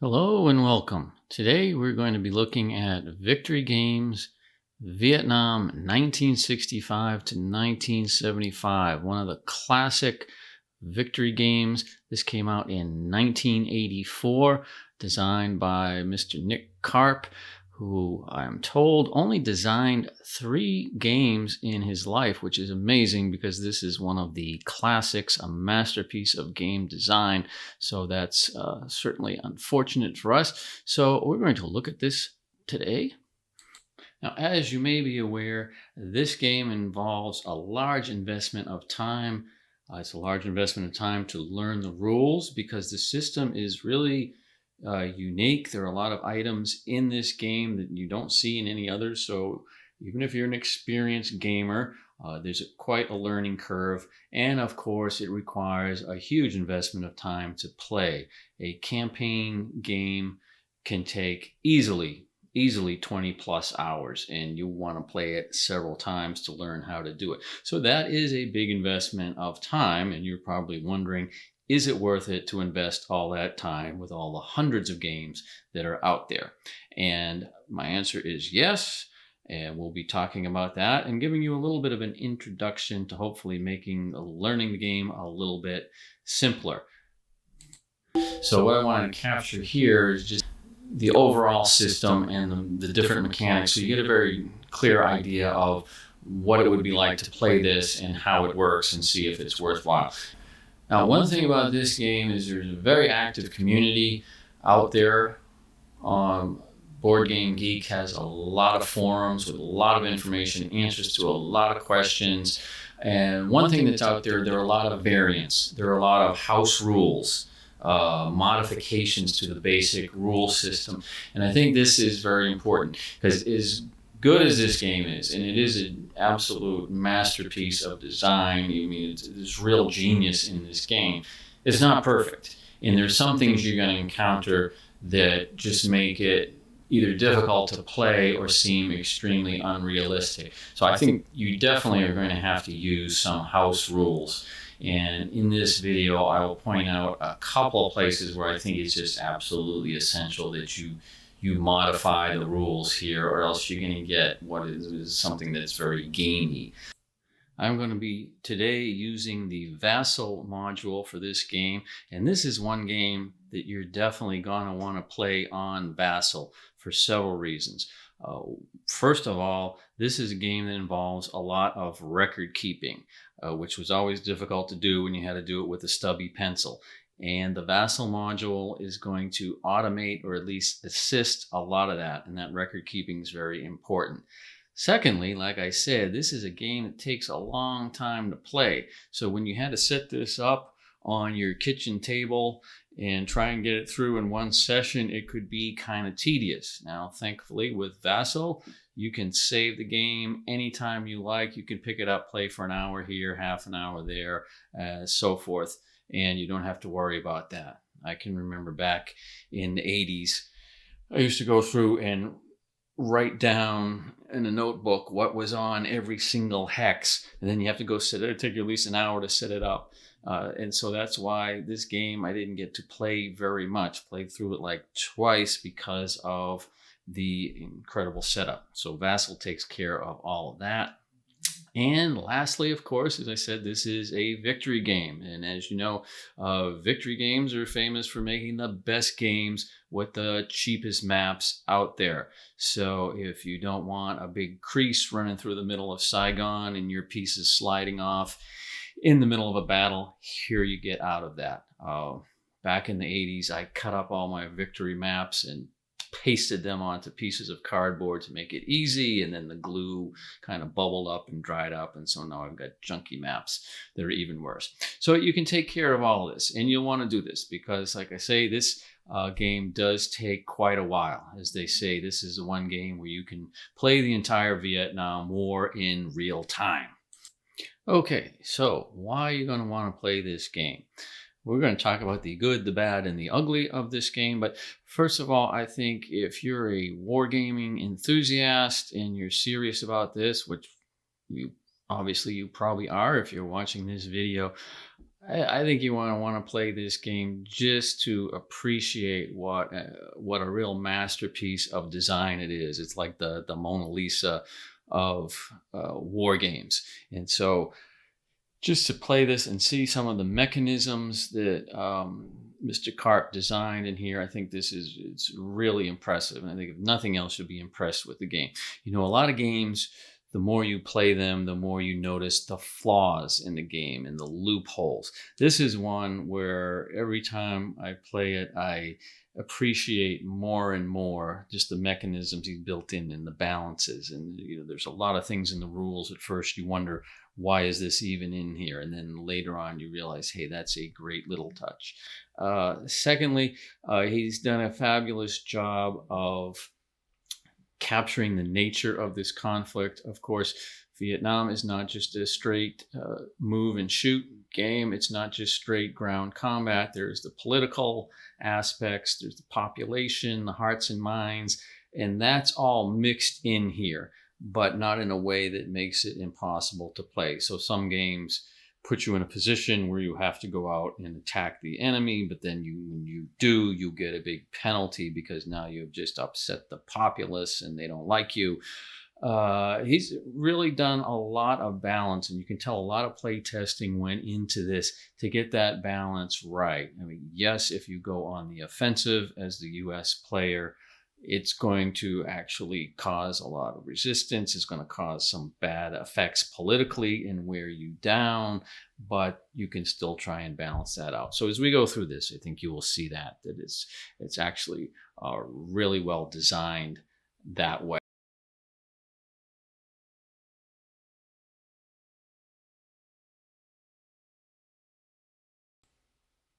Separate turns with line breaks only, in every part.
Hello and welcome. Today we're going to be looking at Victory Games, Vietnam 1965 to 1975, one of the classic victory games. This came out in 1984, designed by Mr. Nick Karp, who I'm told only designed 3 games in his life, which is amazing because this is one of the classics, a masterpiece of game design. So that's certainly unfortunate for us. So we're going to look at this today. Now, as you may be aware, this game involves a large investment of time. It's a large investment of time to learn the rules because the system is really unique. There are a lot of items in this game that you don't see in any others. So even if you're an experienced gamer, there's quite a learning curve. And of course, it requires a huge investment of time to play. A campaign game can take easily 20 plus hours, and you want to play it several times to learn how to do it. So that is a big investment of time, and you're probably wondering, is it worth it to invest all that time with all the hundreds of games that are out there? And my answer is yes. And we'll be talking about that and giving you a little bit of an introduction to hopefully making learning the game a little bit simpler. So what I want to capture here is just the overall system and the different mechanics, so you get a very clear idea of what it would be like to play this and how it works and see if it's worthwhile. Now, one thing about this game is there's a very active community out there. Board Game Geek has a lot of forums with a lot of information, answers to a lot of questions. And one thing that's out there, there are a lot of variants. There are a lot of house rules, modifications to the basic rule system. And I think this is very important because as good as this game is, and it is an absolute masterpiece of design, I mean, there's real genius in this game, it's not perfect. And there's some things you're going to encounter that just make it either difficult to play or seem extremely unrealistic. So I think you definitely are going to have to use some house rules. And in this video, I will point out a couple of places where I think it's just absolutely essential that you modify the rules here, or else you're going to get what is something that's very gamey. I'm going to be today using the Vassal module for this game, and this is one game that you're definitely going to want to play on Vassal for several reasons. First of all, this is a game that involves a lot of record keeping, which was always difficult to do when you had to do it with a stubby pencil. And the Vassal module is going to automate or at least assist a lot of that, and that record keeping is very important. Secondly, like I said, this is a game that takes a long time to play. So when you had to set this up on your kitchen table and try and get it through in one session, it could be kind of tedious. Now, thankfully, with Vassal, you can save the game anytime you like. You can pick it up, play for an hour here, half an hour there, so forth, and you don't have to worry about that. I can remember back in the 80s, I used to go through and write down in a notebook what was on every single hex, and then you have to go set it. It'd take you at least an hour to set it up. And so that's why this game I didn't get to play very much. Played through it like twice because of the incredible setup. So Vassal takes care of all of that. And lastly, of course, as I said, this is a victory game. And as you know, victory games are famous for making the best games with the cheapest maps out there. So if you don't want a big crease running through the middle of Saigon and your pieces sliding off in the middle of a battle, here you get out of that. Back in the 80s, I cut up all my victory maps and pasted them onto pieces of cardboard to make it easy, and then the glue kind of bubbled up and dried up, and so now I've got junky maps that are even worse. So you can take care of all of this, and you'll want to do this because, like I say, this game does take quite a while. As they say, this is the one game where you can play the entire Vietnam War in real time. Okay, so why are you going to want to play this game? We're going to talk about the good, the bad, and the ugly of this game. But first of all, I think if you're a wargaming enthusiast and you're serious about this, which you probably are if you're watching this video, I think you want to play this game just to appreciate what a real masterpiece of design it is. It's like the Mona Lisa of war games, and so just to play this and see some of the mechanisms that Mr. Karp designed in here, I think it's really impressive. And I think if nothing else, you'll be impressed with the game. You know, a lot of games, the more you play them, the more you notice the flaws in the game and the loopholes. This is one where every time I play it, I appreciate more and more just the mechanisms he's built in and the balances. And you know, there's a lot of things in the rules. At first, you wonder, why is this even in here? And then later on, you realize, hey, that's a great little touch. Secondly, he's done a fabulous job of capturing the nature of this conflict. Of course, Vietnam is not just a straight move and shoot game. It's not just straight ground combat. There's the political aspects, there's the population, the hearts and minds, and that's all mixed in here, but not in a way that makes it impossible to play. So some games put you in a position where you have to go out and attack the enemy, but then when you do, you get a big penalty because now you've just upset the populace and they don't like you. He's really done a lot of balance, and you can tell a lot of play testing went into this to get that balance right. I mean, yes, if you go on the offensive as the U.S. player, it's going to actually cause a lot of resistance. It's going to cause some bad effects politically and wear you down, but you can still try and balance that out. So as we go through this, I think you will see that it's actually really well designed that way.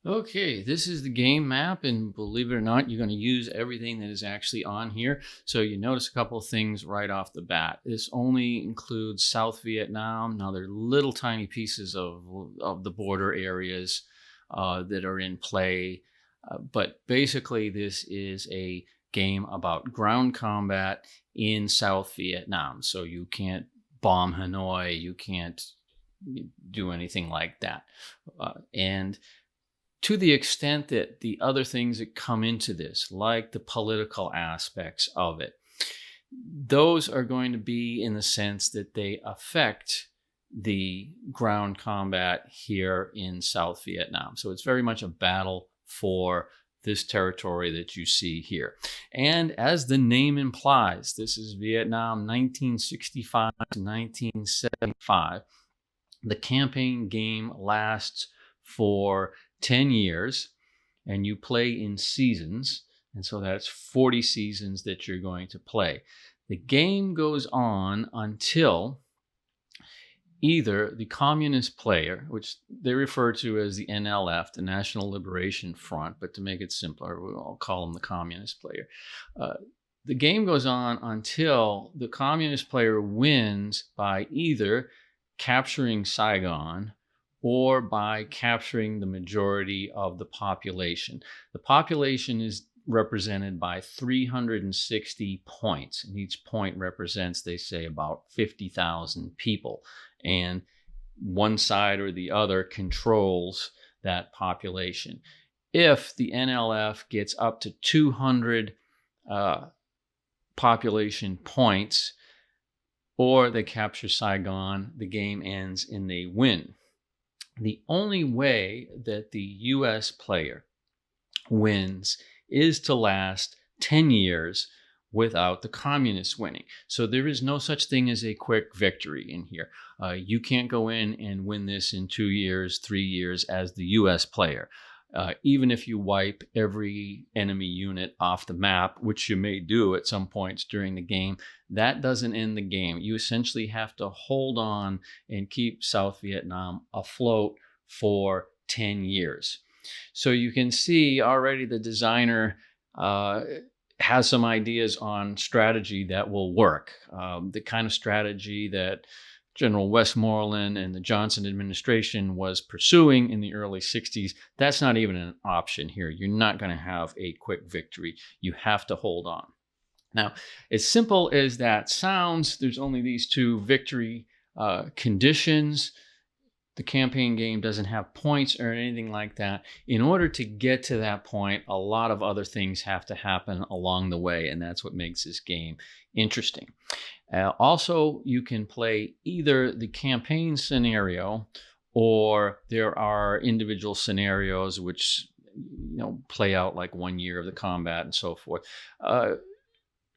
Okay, this is the game map, and believe it or not, you're going to use everything that is actually on here. So you notice a couple of things right off the bat. This only includes South Vietnam. Now, there are little tiny pieces of the border areas that are in play, but basically this is a game about ground combat in South Vietnam. So you can't bomb Hanoi, you can't do anything like that. And to the extent that the other things that come into this, like the political aspects of it, those are going to be in the sense that they affect the ground combat here in South Vietnam. So it's very much a battle for this territory that you see here. And as the name implies, this is Vietnam 1965 to 1975. The campaign game lasts for 10 years, and you play in seasons. And so that's 40 seasons that you're going to play. The game goes on until either the communist player, which they refer to as the NLF, the National Liberation Front, but to make it simpler, I'll call them the communist player. The game goes on until the communist player wins by either capturing Saigon or by capturing the majority of the population. The population is represented by 360 points, and each point represents, they say, about 50,000 people. And one side or the other controls that population. If the NLF gets up to 200 population points, or they capture Saigon, the game ends and they win. The only way that the U.S. player wins is to last 10 years without the communists winning. So there is no such thing as a quick victory in here. You can't go in and win this in 2 years, 3 years as the U.S. player. Even if you wipe every enemy unit off the map, which you may do at some points during the game, that doesn't end the game. You essentially have to hold on and keep South Vietnam afloat for 10 years. So you can see already the designer has some ideas on strategy that will work. The kind of strategy that General Westmoreland and the Johnson administration was pursuing in the early 60s, that's not even an option here. You're not going to have a quick victory. You have to hold on. Now, as simple as that sounds, there's only these two victory conditions. the campaign game doesn't have points or anything like that. In order to get to that point, a lot of other things have to happen along the way, and that's what makes this game interesting. Also, you can play either the campaign scenario, or there are individual scenarios which play out like 1 year of the combat and so forth.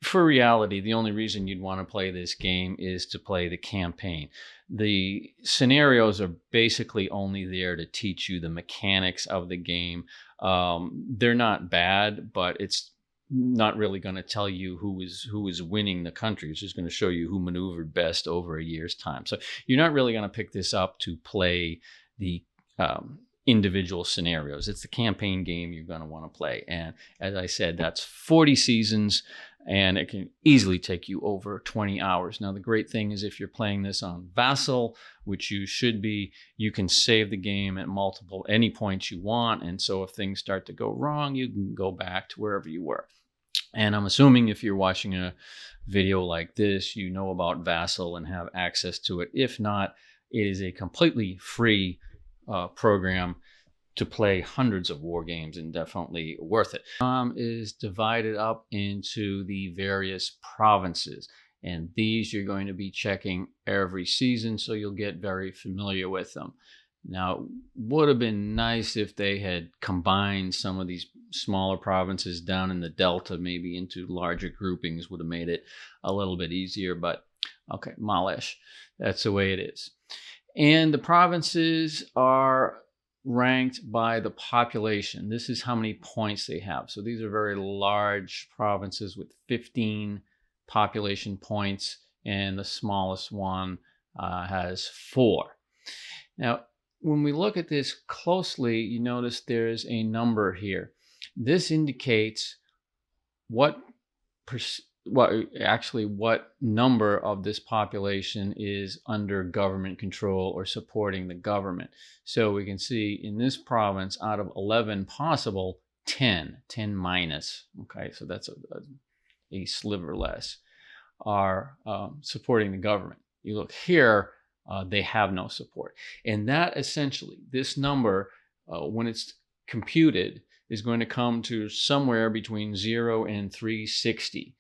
For reality, the only reason you'd want to play this game is to play the campaign. The scenarios are basically only there to teach you the mechanics of the game. They're not bad, but it's not really going to tell you who is winning the country. It's just going to show you who maneuvered best over a year's time. So you're not really going to pick this up to play the individual scenarios. It's the campaign game you're going to want to play. And as I said, that's 40 seasons, and it can easily take you over 20 hours. Now, the great thing is if you're playing this on Vassal, which you should be, you can save the game at any points you want. And so if things start to go wrong, you can go back to wherever you were. And I'm assuming if you're watching a video like this, you know about Vassal and have access to it. If not, it is a completely free program to play hundreds of war games, and definitely worth it. Is divided up into the various provinces, and these you're going to be checking every season, so you'll get very familiar with them. Now, it would have been nice if they had combined some of these smaller provinces down in the Delta maybe into larger groupings. Would have made it a little bit easier, but okay, malish. That's the way it is. And the provinces are ranked by the population. This is how many points they have. So these are very large provinces with 15 population points, and the smallest one has 4. Now, when we look at this closely, you notice there's a number here. This indicates what number of this population is under government control or supporting the government. So we can see in this province, out of 11 possible, 10 minus, okay, so that's a sliver less, are supporting the government. You look here, they have no support. And that essentially, this number, when it's computed, is going to come to somewhere between 0 and 360.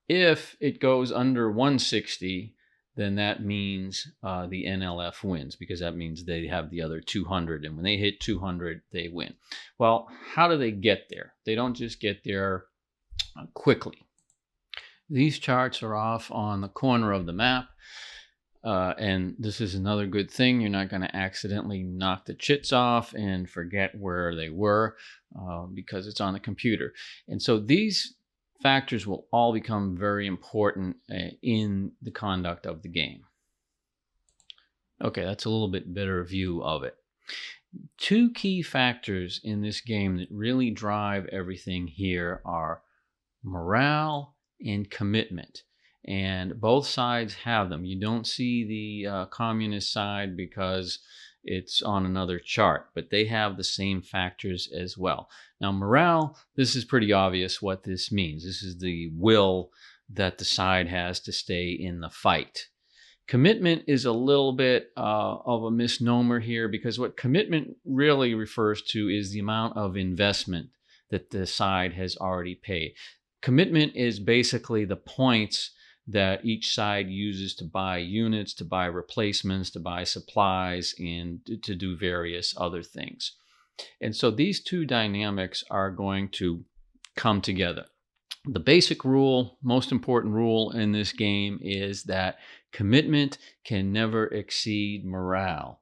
If it goes under 160, then that means the NLF wins, because that means they have the other 200. And when they hit 200, they win. Well, how do they get there? They don't just get there quickly. These charts are off on the corner of the map. And this is another good thing. You're not going to accidentally knock the chits off and forget where they were because it's on the computer. And so these factors will all become very important in the conduct of the game. Okay, that's a little bit better view of it. 2 key factors in this game that really drive everything here are morale and commitment. And both sides have them. You don't see the communist side because it's on another chart, but they have the same factors as well. Now, morale, this is pretty obvious what this means. This is the will that the side has to stay in the fight. Commitment is a little bit of a misnomer here, because what commitment really refers to is the amount of investment that the side has already paid. Commitment is basically the points that each side uses to buy units, to buy replacements, to buy supplies, and to do various other things. And so these 2 dynamics are going to come together. The basic rule, most important rule in this game, is that commitment can never exceed morale.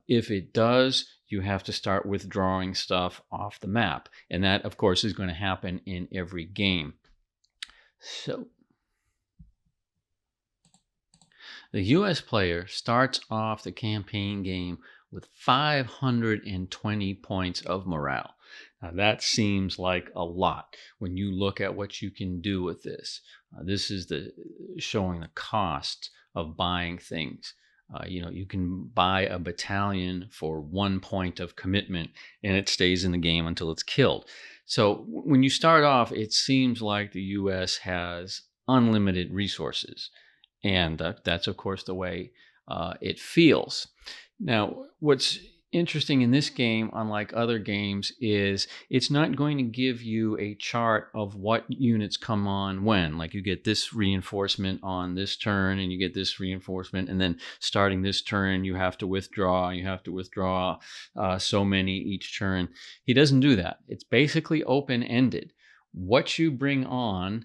If it does, you have to start withdrawing stuff off the map. And that, of course, is going to happen in every game. So the US player starts off the campaign game with 520 points of morale. Now, that seems like a lot when you look at what you can do with this. This is showing the cost of buying things. You can buy a battalion for 1 point of commitment, and it stays in the game until it's killed. So when you start off, it seems like the US has unlimited resources. And that's, of course, the way it feels. Now, what's interesting in this game, unlike other games, is it's not going to give you a chart of what units come on when. Like you get this reinforcement on this turn, and you get this reinforcement, and then starting this turn, you have to withdraw. You have to withdraw so many each turn. He doesn't do that. It's basically open-ended. What you bring on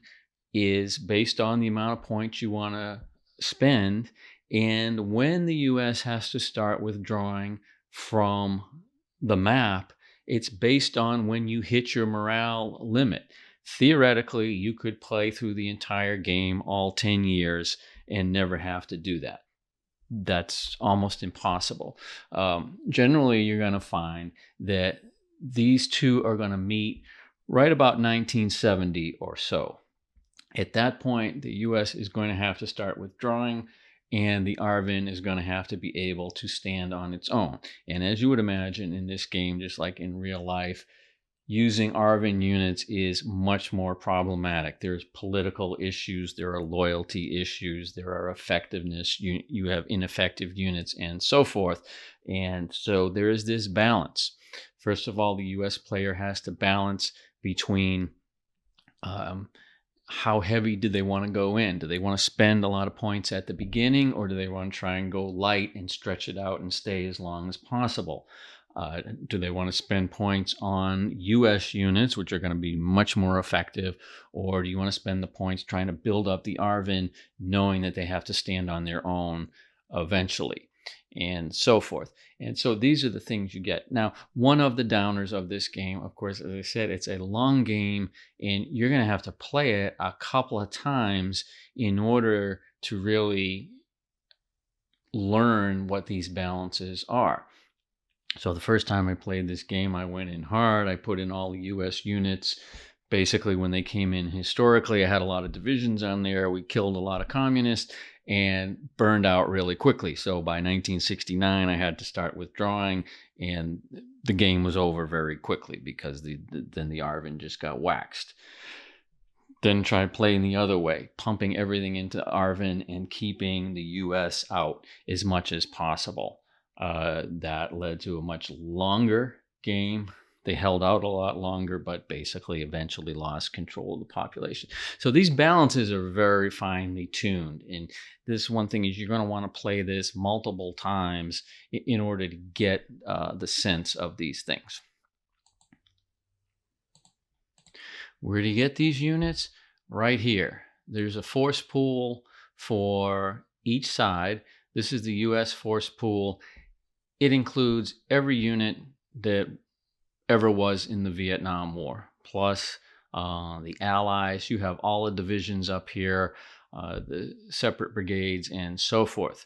is based on the amount of points you want to spend. And when the US has to start withdrawing from the map, it's based on when you hit your morale limit. Theoretically, you could play through the entire game, all 10 years, and never have to do that. That's almost impossible. Generally, you're going to find that these two are going to meet right about 1970 or so. At that point, the US is going to have to start withdrawing, and the Arvin is going to have to be able to stand on its own. And as you would imagine in this game, just like in real life, using Arvin units is much more problematic. There's political issues, there are loyalty issues, there are effectiveness, you have ineffective units, and so forth. And so there is this balance. First of all, the US player has to balance between how heavy do they want to go in? Do they want to spend a lot of points at the beginning, or do they want to try and go light and stretch it out and stay as long as possible? Do they want to spend points on US units, which are going to be much more effective, or do you want to spend the points trying to build up the Arvin, knowing that they have to stand on their own eventually, and so forth? And so these are the things you get. Now, one of the downers of this game, of course, as I said, it's a long game, and you're going to have to play it a couple of times in order to really learn what these balances are. So the first time I played this game, I went in hard. I put in all the US units. Basically, when they came in historically, I had a lot of divisions on there. We killed a lot of communists and burned out really quickly. So by 1969, I had to start withdrawing, and the game was over very quickly because then the Arvin just got waxed. Then try playing the other way, pumping everything into Arvin and keeping the US out as much as possible. That led to a much longer game. They held out a lot longer, but basically eventually lost control of the population. So these balances are very finely tuned. And this one thing is you're going to want to play this multiple times in order to get the sense of these things. Where do you get these units? Right here. There's a force pool for each side. This is the US force pool. It includes every unit that ever was in the Vietnam War, plus the Allies. You have all the divisions up here, the separate brigades, and so forth.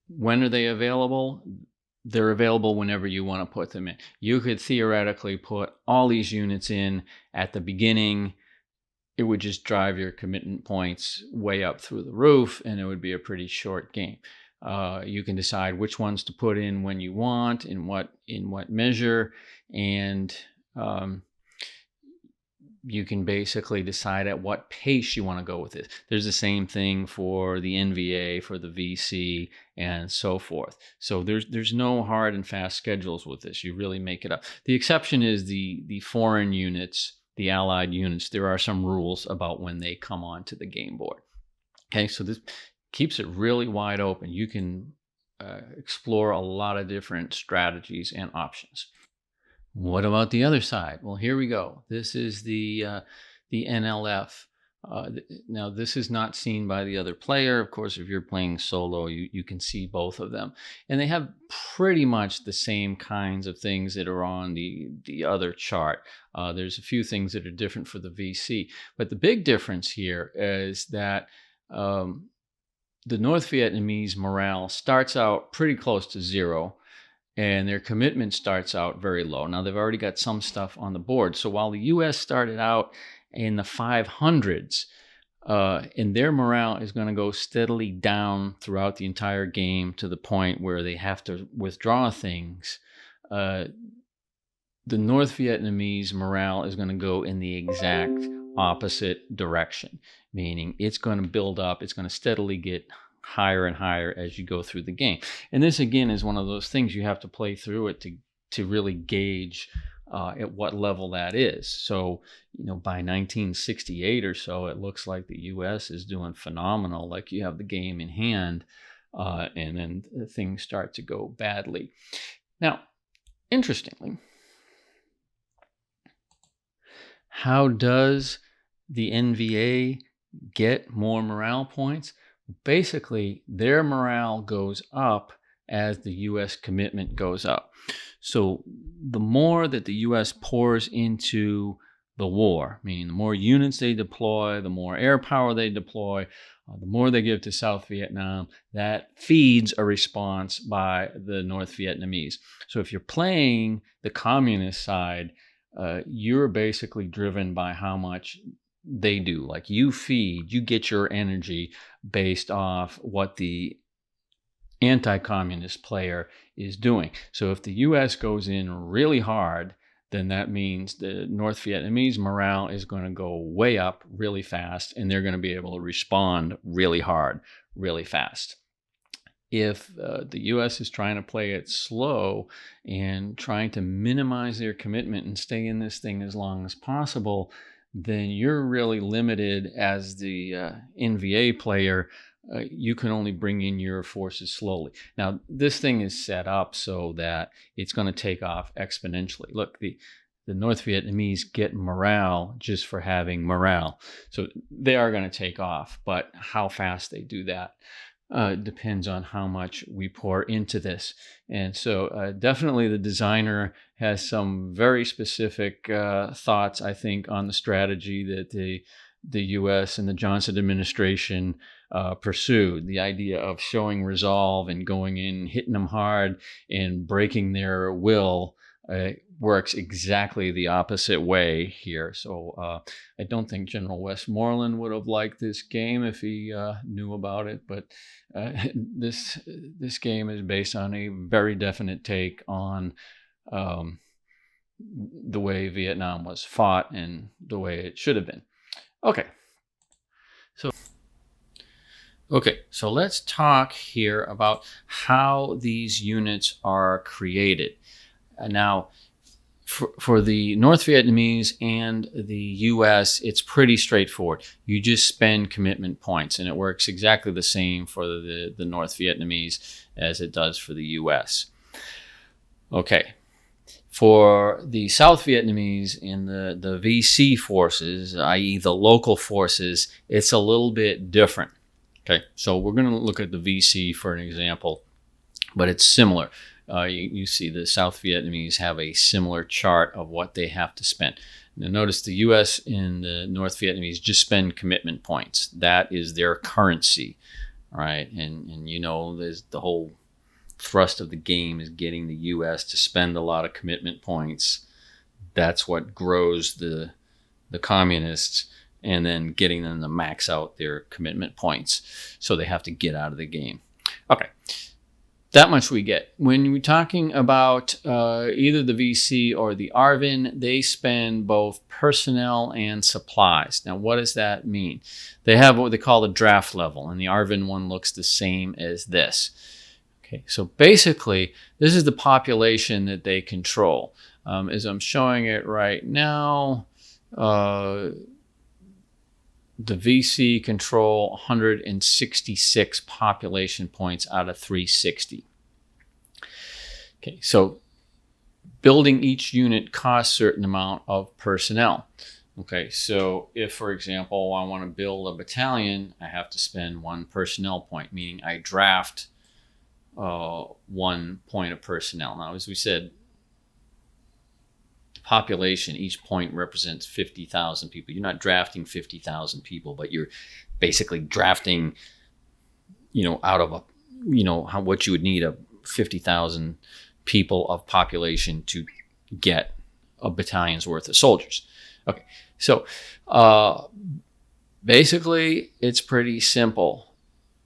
When are they available? They're available whenever you want to put them in. You could theoretically put all these units in at the beginning. It would just drive your commitment points way up through the roof, and it would be a pretty short game. You can decide which ones to put in when you want, in what measure, and you can basically decide at what pace you want to go with it. There's the same thing for the NVA, for the VC, and so forth. So there's no hard and fast schedules with this. You really make it up. The exception is the foreign units, the Allied units. There are some rules about when they come onto the game board. Okay, so this keeps it really wide open. You can explore a lot of different strategies and options. What about the other side? Well, here we go. This is the NLF. Now, this is not seen by the other player. Of course, if you're playing solo, you can see both of them. And they have pretty much the same kinds of things that are on the other chart. There's a few things that are different for the VC. But the big difference here is that the North Vietnamese morale starts out pretty close to zero, and their commitment starts out very low. Now, they've already got some stuff on the board. So while the US started out in the 500s, and their morale is going to go steadily down throughout the entire game to the point where they have to withdraw things, the North Vietnamese morale is going to go in the exact opposite direction, meaning it's going to build up, it's going to steadily get higher and higher as you go through the game. And this, again, is one of those things you have to play through it to really gauge at what level that is. So, by 1968 or so, it looks like the U.S. is doing phenomenal. Like, you have the game in hand, and then things start to go badly. Now, interestingly, how does the NVA get more morale points? Basically, their morale goes up as the U.S. commitment goes up. So the more that the U.S. pours into the war, meaning the more units they deploy, the more air power they deploy, the more they give to South Vietnam, that feeds a response by the North Vietnamese. So if you're playing the communist side, you're basically driven by how much they do. Like, you get your energy based off what the anti-communist player is doing. So if the U.S. goes in really hard, then that means the North Vietnamese morale is going to go way up really fast, and they're going to be able to respond really hard, really fast. If the U.S. is trying to play it slow and trying to minimize their commitment and stay in this thing as long as possible, then you're really limited as the NVA player. You can only bring in your forces slowly. Now, this thing is set up so that it's going to take off exponentially. Look, the North Vietnamese get morale just for having morale. So they are going to take off, but how fast they do that depends on how much we pour into this. And so definitely the designer has some very specific thoughts, I think, on the strategy that the U.S. and the Johnson administration pursued. The idea of showing resolve and going in, hitting them hard, and breaking their will works exactly the opposite way here. So I don't think General Westmoreland would have liked this game if he knew about it, but this game is based on a very definite take on the way Vietnam was fought and the way it should have been. Okay, so let's talk here about how these units are created. Now, for the North Vietnamese and the U.S., it's pretty straightforward. You just spend commitment points, and it works exactly the same for the North Vietnamese as it does for the U.S. Okay, for the South Vietnamese and the VC forces, i.e. the local forces, it's a little bit different. Okay, so we're going to look at the VC for an example, but it's similar. You see the South Vietnamese have a similar chart of what they have to spend. Now notice the U.S. and the North Vietnamese just spend commitment points. That is their currency, right? And there's the whole thrust of the game is getting the U.S. to spend a lot of commitment points. That's what grows the communists, and then getting them to max out their commitment points. So they have to get out of the game. Okay. That much we get. When we're talking about either the VC or the ARVN, they spend both personnel and supplies. Now, what does that mean? They have what they call the draft level, and the ARVN one looks the same as this. Okay, so basically, this is the population that they control. As I'm showing it right now, the VC control 166 population points out of 360. Okay, so building each unit costs a certain amount of personnel. Okay, so if, for example, I want to build a battalion, I have to spend 1 personnel point, meaning I draft 1 point of personnel. Now, as we said, population, each point represents 50,000 people. You're not drafting 50,000 people, but you're basically drafting, out of what you would need of 50,000 people of population to get a battalion's worth of soldiers. Okay, so basically it's pretty simple.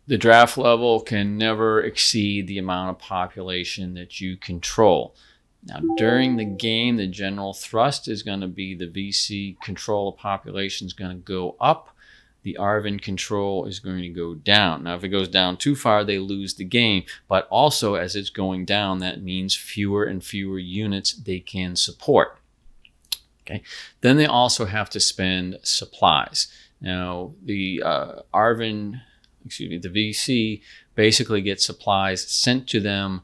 The draft level can never exceed the amount of population that you control. Now, during the game, the general thrust is going to be the VC control of population is going to go up. the ARVN control is going to go down. Now, if it goes down too far, they lose the game. But also, as it's going down, that means fewer and fewer units they can support. Okay. Then they also have to spend supplies. Now, the ARVN, the VC, basically gets supplies sent to them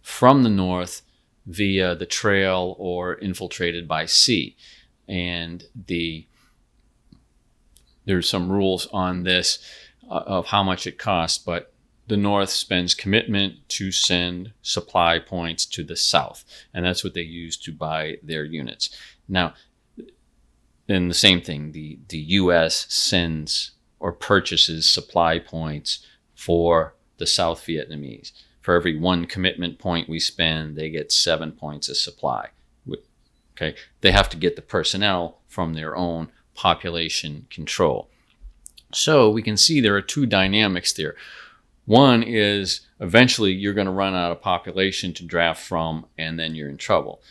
from the north via the trail or infiltrated by sea. And there's some rules on this of how much it costs, but the North spends commitment to send supply points to the South, and that's what they use to buy their units. Now, then the same thing, the U.S. sends or purchases supply points for the South Vietnamese. For every 1 commitment point we spend, they get 7 points of supply. Okay, they have to get the personnel from their own population control. So we can see there are 2 dynamics there. One is eventually you're going to run out of population to draft from, and then you're in trouble.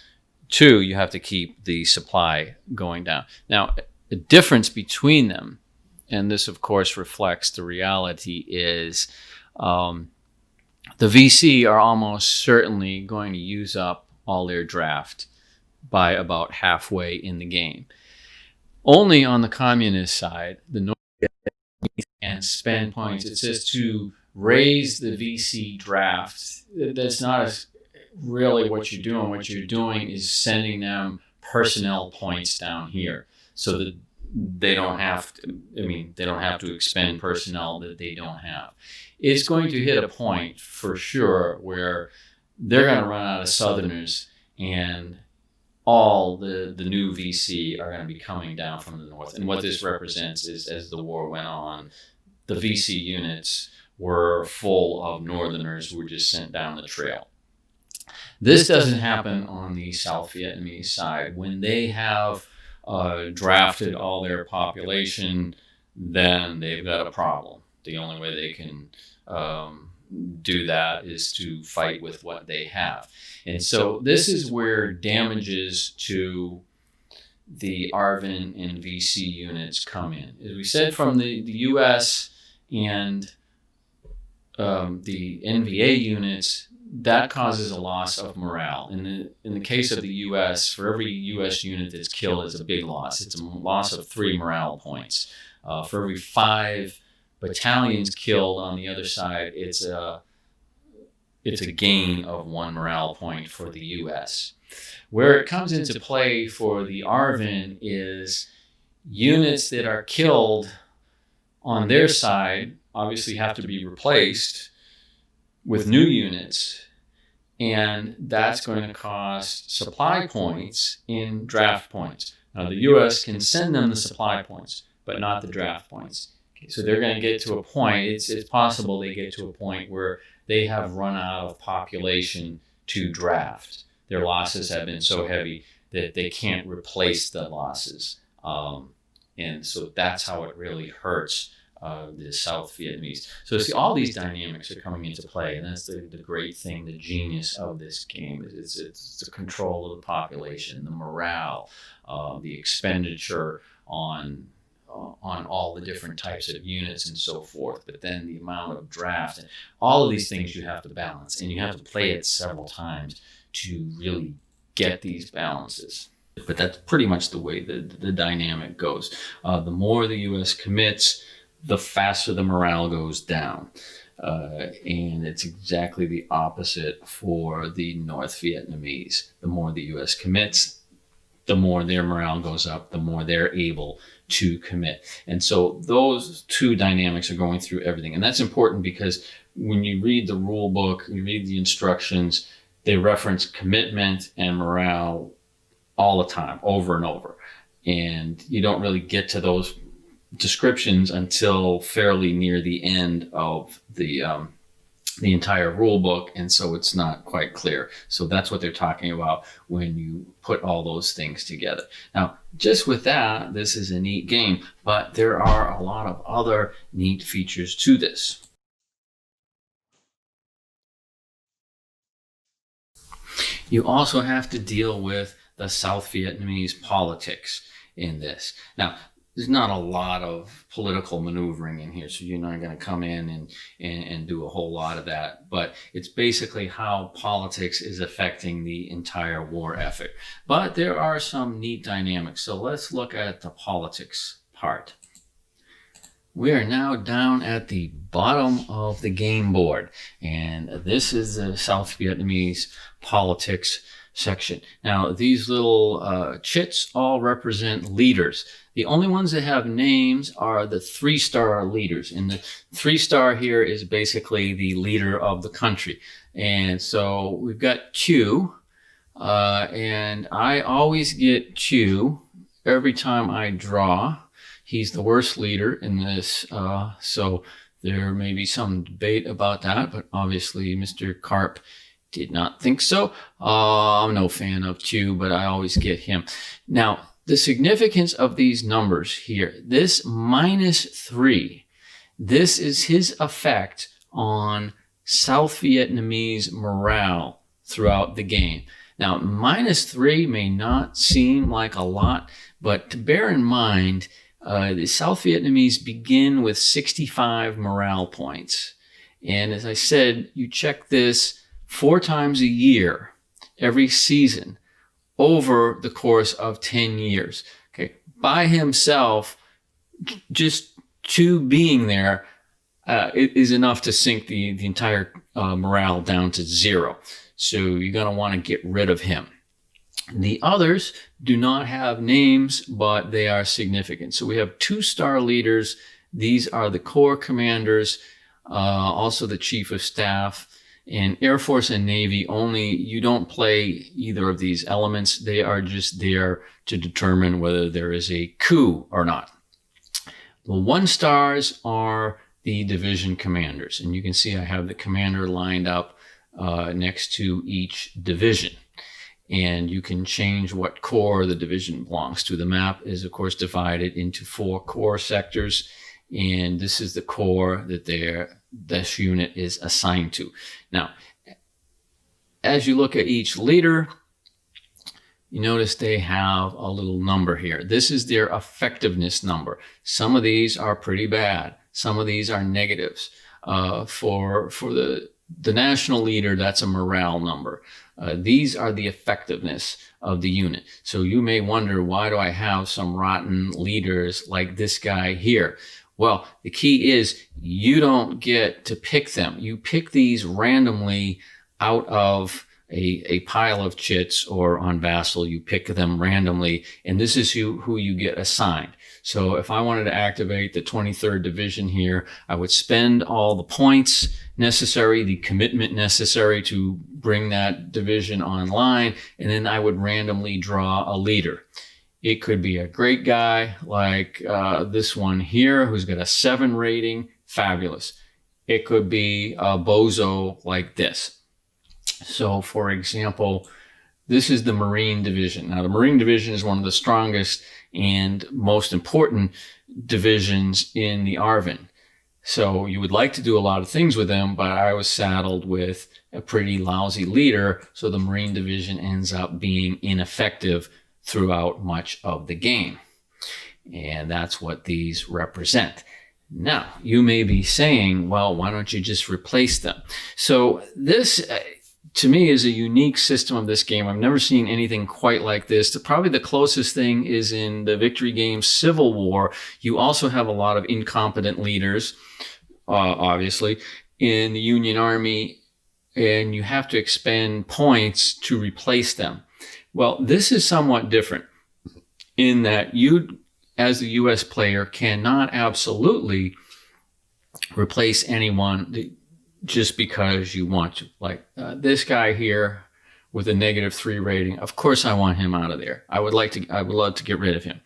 2, you have to keep the supply going down. Now, the difference between them, and this of course reflects the reality, is the VC are almost certainly going to use up all their draft by about halfway in the game. Only on the communist side, the North can spend points. It says to raise the VC draft. That's not really what you're doing. What you're doing is sending them personnel points down here so that they don't have to, they don't have to expend personnel that they don't have. It's going to hit a point for sure where they're going to run out of Southerners, and all the new VC are going to be coming down from the north. And what this represents is, as the war went on, the VC units were full of Northerners who were just sent down the trail. This doesn't happen on the South Vietnamese side. When they have drafted all their population, then they've got a problem. The only way they can do that is to fight with what they have. And so this is where damages to the ARVN and VC units come in. As we said, from the US and the NVA units, that causes a loss of morale. In the case of the US, for every US unit that's killed, it's a big loss. It's a loss of 3 morale points. For every 5 battalions killed on the other side, it's a gain of 1 morale point for the US. Where it comes into play for the ARVN is units that are killed on their side obviously have to be replaced with new units, and that's going to cost supply points in draft points. Now, the US can send them the supply points, but not the draft points. Okay, so they're going to get to a point, it's possible they get to a point where they have run out of population to draft. Their losses have been so heavy that they can't replace the losses. And so that's how it really hurts the South Vietnamese. So see, all these dynamics are coming into play, and that's the great thing, the genius of this game. It's the control of the population, the morale, the expenditure on all the different types of units and so forth, but then the amount of draft, and all of these things you have to balance, and you have to play it several times to really get these balances. But that's pretty much the way the dynamic goes. The more the U.S. commits, the faster the morale goes down. And it's exactly the opposite for the North Vietnamese. The more the U.S. commits, the more their morale goes up, the more they're able to commit. And so those 2 dynamics are going through everything. And that's important because when you read the rule book, you read the instructions, they reference commitment and morale all the time, over and over. And you don't really get to those descriptions until fairly near the end of the entire rule book, and so it's not quite clear. So that's what they're talking about when you put all those things together. Now, just with that, this is a neat game, but there are a lot of other neat features to this. You also have to deal with the South Vietnamese politics in this. Now, there's not a lot of political maneuvering in here, so you're not going to come in and do a whole lot of that. But it's basically how politics is affecting the entire war effort. But there are some neat dynamics. So let's look at the politics part. We are now down at the bottom of the game board, and this is the South Vietnamese politics section. Now, these little chits all represent leaders. The only ones that have names are the 3-star leaders, and the 3-star here is basically the leader of the country. And so we've got Q, and I always get Q every time I draw. He's the worst leader in this, so there may be some debate about that, but obviously Mr. Karp did not think so. I'm no fan of Q, but I always get him. Now, the significance of these numbers here, this -3, this is his effect on South Vietnamese morale throughout the game. Now, -3 may not seem like a lot, but to bear in mind, the South Vietnamese begin with 65 morale points. And as I said, you check this 4 times a year, every season, over the course of 10 years. Okay, by himself, just Q being there is enough to sink the entire morale down to 0. So you're going to want to get rid of him. The others do not have names, but they are significant. So we have 2-star leaders. These are the corps commanders, also the chief of staff. In Air Force and Navy only, you don't play either of these elements. They are just there to determine whether there is a coup or not. The 1-stars are the division commanders. And you can see I have the commander lined up next to each division. And you can change what corps the division belongs to. The map is, of course, divided into 4 corps sectors, and this is the corps that this unit is assigned to. Now, as you look at each leader, you notice they have a little number here. This is their effectiveness number. Some of these are pretty bad. Some of these are negatives. For the national leader, that's a morale number. These are the effectiveness of the unit. So you may wonder, why do I have some rotten leaders like this guy here? Well, the key is you don't get to pick them. You pick these randomly out of a pile of chits, or on Vassal, you pick them randomly, and this is who you get assigned. So if I wanted to activate the 23rd Division here, I would spend all the points necessary, the commitment necessary to bring that division online, and then I would randomly draw a leader. It could be a great guy like this one here, who's got a 7 rating, fabulous. It could be a bozo like this. So, for example, this is the Marine Division. Now, the Marine Division is one of the strongest and most important divisions in the ARVN. So you would like to do a lot of things with them, but I was saddled with a pretty lousy leader, so the Marine Division ends up being ineffective throughout much of the game. And that's what these represent. Now, you may be saying, well, why don't you just replace them? So this, to me, is a unique system of this game. I've never seen anything quite like this. Probably the closest thing is in the Victory Games Civil War. You also have a lot of incompetent leaders, obviously, in the Union Army, and you have to expend points to replace them. Well, this is somewhat different in that you, as the U.S. player, cannot absolutely replace anyone just because you want to. Like this guy here with a -3 rating, of course I want him out of there. I would love to get rid of him.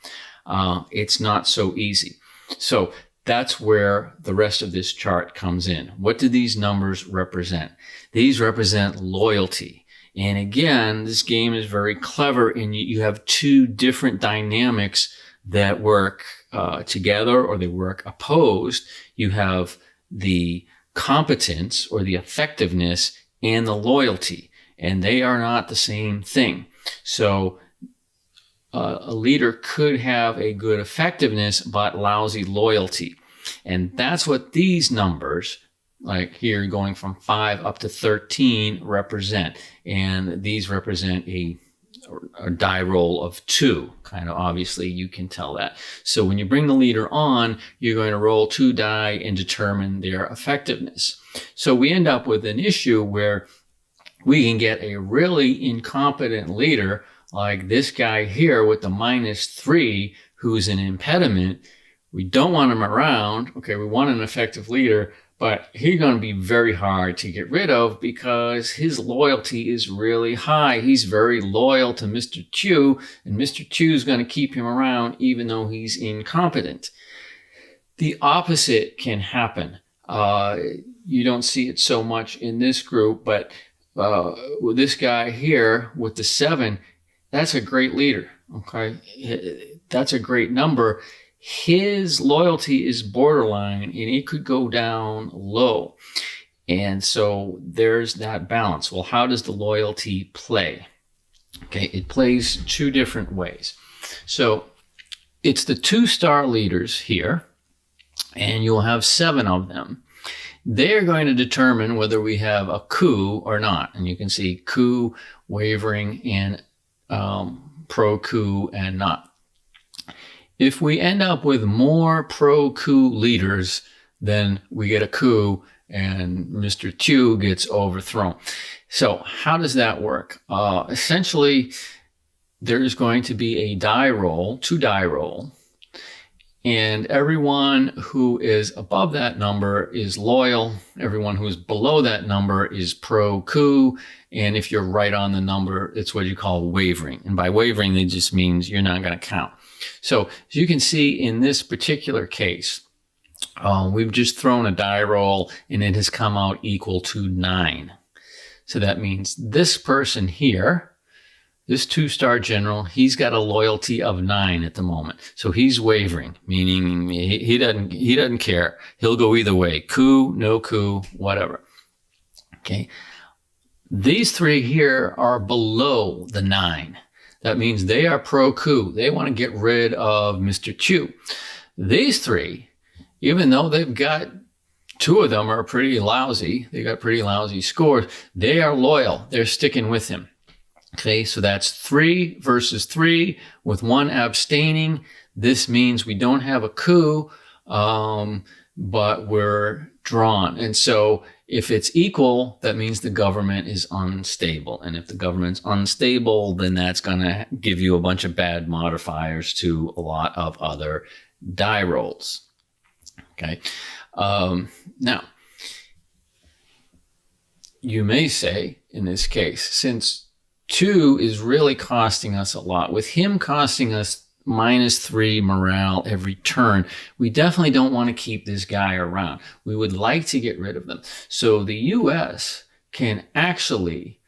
It's not so easy. So that's where the rest of this chart comes in. What do these numbers represent? These represent loyalty. And again, this game is very clever, and you have 2 different dynamics that work together, or they work opposed. You have the competence or the effectiveness and the loyalty, and they are not the same thing. So a leader could have a good effectiveness but lousy loyalty. And that's what these numbers, like here going from 5 up to 13, represent. And these represent a die roll of 2. Kind of obviously you can tell that. So when you bring the leader on, you're going to roll 2 die and determine their effectiveness. So we end up with an issue where we can get a really incompetent leader like this guy here with the -3, who's an impediment. We don't want him around. Okay, we want an effective leader, but he's going to be very hard to get rid of because his loyalty is really high. He's very loyal to Mr. Chu, and Mr. Chu is going to keep him around even though he's incompetent. The opposite can happen. You don't see it so much in this group, but with this guy here with the 7, that's a great leader. Okay, that's a great number. His loyalty is borderline and it could go down low. And so there's that balance. Well, how does the loyalty play? Okay, it plays 2 different ways. So it's the 2-star leaders here, and you'll have 7 of them. They're going to determine whether we have a coup or not. And you can see coup, wavering, and pro-coup and not. If we end up with more pro-coup leaders, then we get a coup and Mr. Chu gets overthrown. So how does that work? Essentially, there's going to be a die roll, 2 die roll, and everyone who is above that number is loyal. Everyone who is below that number is pro-coup. And if you're right on the number, it's what you call wavering. And by wavering, it just means you're not going to count. So as you can see in this particular case, we've just thrown a die roll and it has come out equal to 9. So that means this person here, this 2-star general, he's got a loyalty of 9 at the moment. So he's wavering, meaning he doesn't care. He'll go either way. Coup, no coup, whatever. Okay. These 3 here are below the 9. That means they are pro-coup. They want to get rid of Mr. Chu. These 3, even though they've got 2 of them are pretty lousy, they got pretty lousy scores, they are loyal. They're sticking with him. Okay, so that's 3 versus 3 with 1 abstaining. This means we don't have a coup, but we're drawn. And so if it's equal, that means the government is unstable. And if the government's unstable, then that's going to give you a bunch of bad modifiers to a lot of other die rolls. Okay, now, you may say in this case, since 2 is really costing us a lot, with him costing us -3 morale every turn, we definitely don't want to keep this guy around. We would like to get rid of them. So the U.S. can actually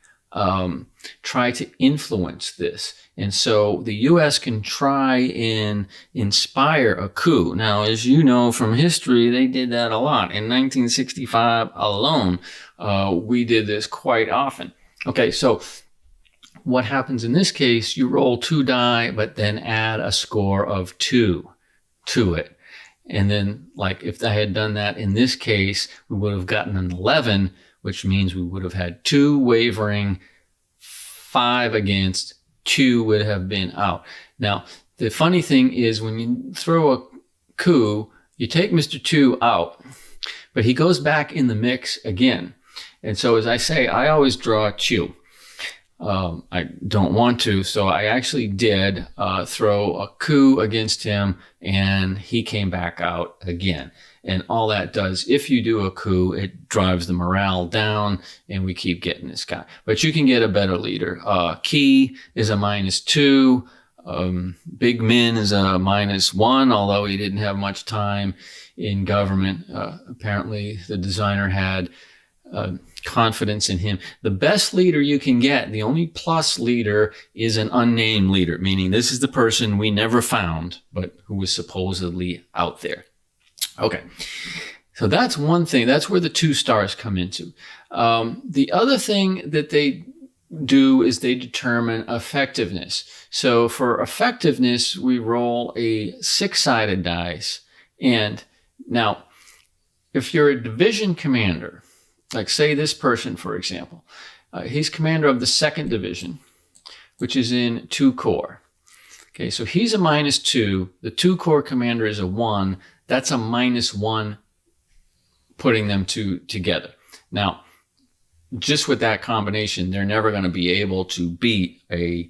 try to influence this. And so the U.S. can try and inspire a coup. Now, as you know from history, they did that a lot. In 1965 alone, we did this quite often. Okay, so what happens in this case, you roll 2 die, but then add a score of 2 to it. And then, like, if I had done that in this case, we would have gotten an 11, which means we would have had 2 wavering, 5 against, 2 would have been out. Now, the funny thing is when you throw a coup, you take Mr. Chu out, but he goes back in the mix again. And so, as I say, I always draw Chu. I don't want to, so I actually did throw a coup against him, and he came back out again. And all that does, if you do a coup, it drives the morale down, and we keep getting this guy. But you can get a better leader. Key is a -2. Big Min is a -1, although he didn't have much time in government. Apparently, the designer had confidence in him. The best leader you can get, the only plus leader, is an unnamed leader, meaning this is the person we never found, but who was supposedly out there. Okay, so that's one thing. That's where the 2 stars come into. The other thing that they do is they determine effectiveness. So for effectiveness, we roll a 6-sided dice. And now, if you're a division commander, like say this person, for example, he's commander of the 2nd Division, which is in 2 Corps. Okay, so he's a -2. The 2 Corps commander is a 1. That's a -1, putting them together. Now, just with that combination, they're never going to be able to beat a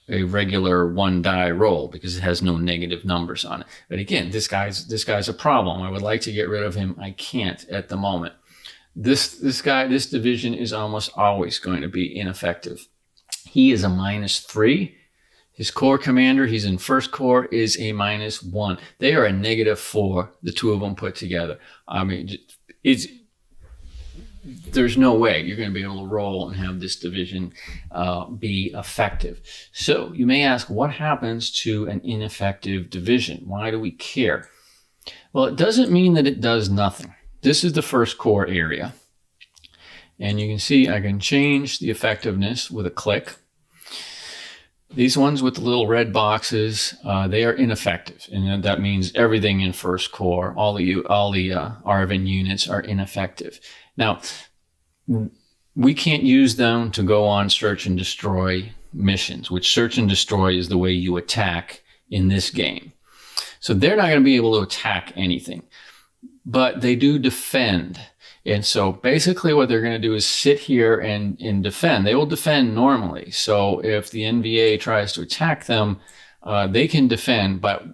regular 1-die roll because it has no negative numbers on it. But again, this guy's a problem. I would like to get rid of him. I can't at the moment. This division is almost always going to be ineffective. He is a -3. His Corps commander, he's in 1st Corps, is a -1. They are a -4, the two of them put together. I mean, there's no way you're going to be able to roll and have this division be effective. So you may ask, what happens to an ineffective division? Why do we care? Well, it doesn't mean that it does nothing. This is the 1st Corps area. And you can see I can change the effectiveness with a click. These ones with the little red boxes, they are ineffective. And that means everything in 1st Corps, all the ARVN units are ineffective. Now, we can't use them to go on search and destroy missions, which search and destroy is the way you attack in this game. So they're not going to be able to attack anything, but they do defend. And so basically what they're going to do is sit here and defend. They will defend normally. So if the NVA tries to attack them, they can defend, but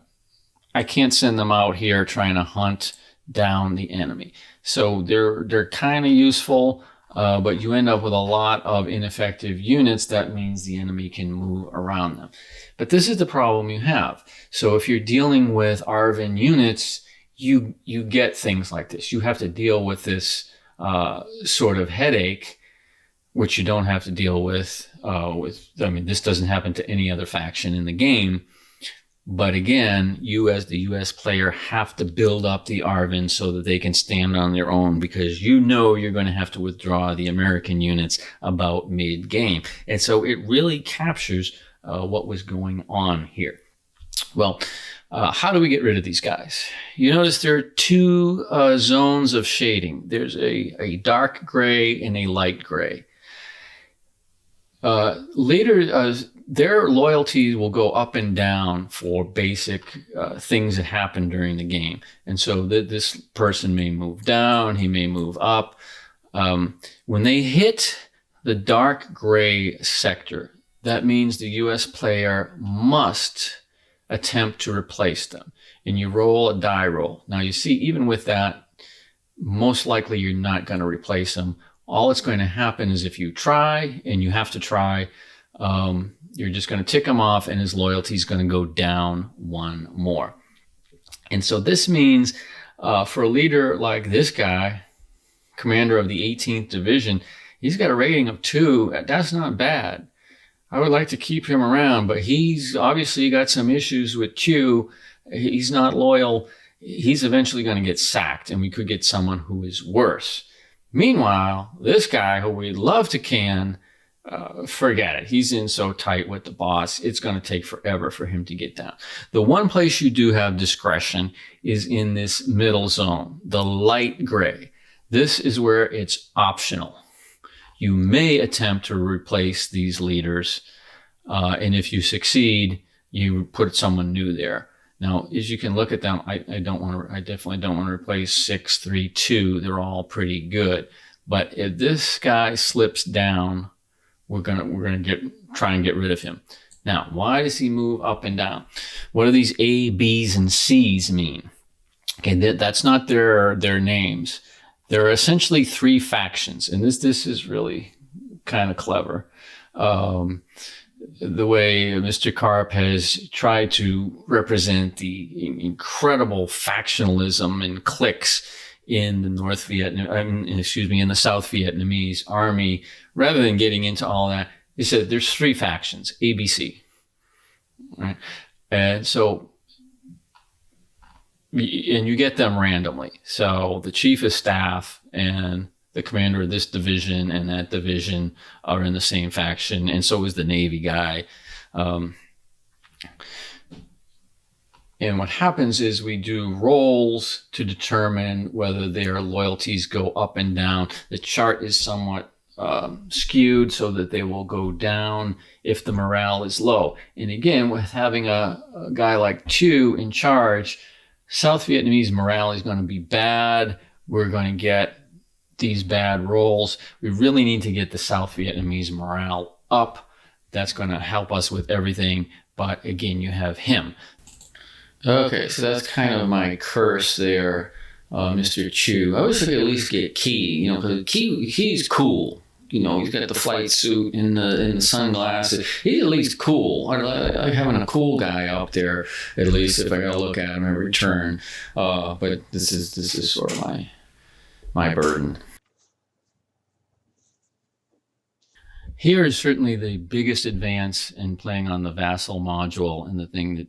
I can't send them out here trying to hunt down the enemy. So they're kind of useful, but you end up with a lot of ineffective units. That means the enemy can move around them. But this is the problem you have. So if you're dealing with ARVN units, you get things like this. You have to deal with this sort of headache, which you don't have to deal with. I mean, this doesn't happen to any other faction in the game. But again, you as the US player have to build up the ARVN so that they can stand on their own, because you know you're going to have to withdraw the American units about mid-game. And so it really captures what was going on here. Well, how do we get rid of these guys? You notice there are 2 zones of shading. There's a dark gray and a light gray. Later, their loyalties will go up and down for basic things that happen during the game. And so this person may move down, he may move up. When they hit the dark gray sector, that means the US player must attempt to replace them. And you roll a die roll. Now you see, even with that, most likely you're not going to replace them. All that's going to happen is if you try, and you have to try, you're just going to tick him off and his loyalty is going to go down 1 more. And so this means for a leader like this guy, commander of the 18th Division, he's got a rating of 2. That's not bad. I would like to keep him around, but he's obviously got some issues with Q. He's not loyal. He's eventually going to get sacked, and we could get someone who is worse. Meanwhile, this guy who we love to can, forget it. He's in so tight with the boss, it's going to take forever for him to get down. The one place you do have discretion is in this middle zone, the light gray. This is where it's optional. You may attempt to replace these leaders, and if you succeed, you put someone new there. Now, as you can look at them, I definitely don't want to replace 6, 3, 2. They're all pretty good. But if this guy slips down, we're gonna try and get rid of him. Now, why does he move up and down? What do these A, B's, and C's mean? Okay, that's not their names. There are essentially 3 factions, and this is really kind of clever. The way Mr. Karp has tried to represent the incredible factionalism and cliques in the in the South Vietnamese army, rather than getting into all that, he said there's 3 factions, A, B, C. Right? And so, and you get them randomly. So the chief of staff and the commander of this division and that division are in the same faction, and so is the Navy guy. And what happens is we do rolls to determine whether their loyalties go up and down. The chart is somewhat skewed so that they will go down if the morale is low. And again, with having a guy like Chu in charge, South Vietnamese morale is going to be bad. We're going to get these bad rolls. We really need to get the South Vietnamese morale up. That's going to help us with everything. But again, you have him. Okay, so that's kind of my curse there, Mr. Chu. I wish I could at least get Key, because he's cool. He's got the flight suit and the sunglasses. He's at least cool. I like having a cool guy up there, at least if I gotta look at him every turn. But this is sort of my burden. Here is certainly the biggest advance in playing on the vassal module, and the thing that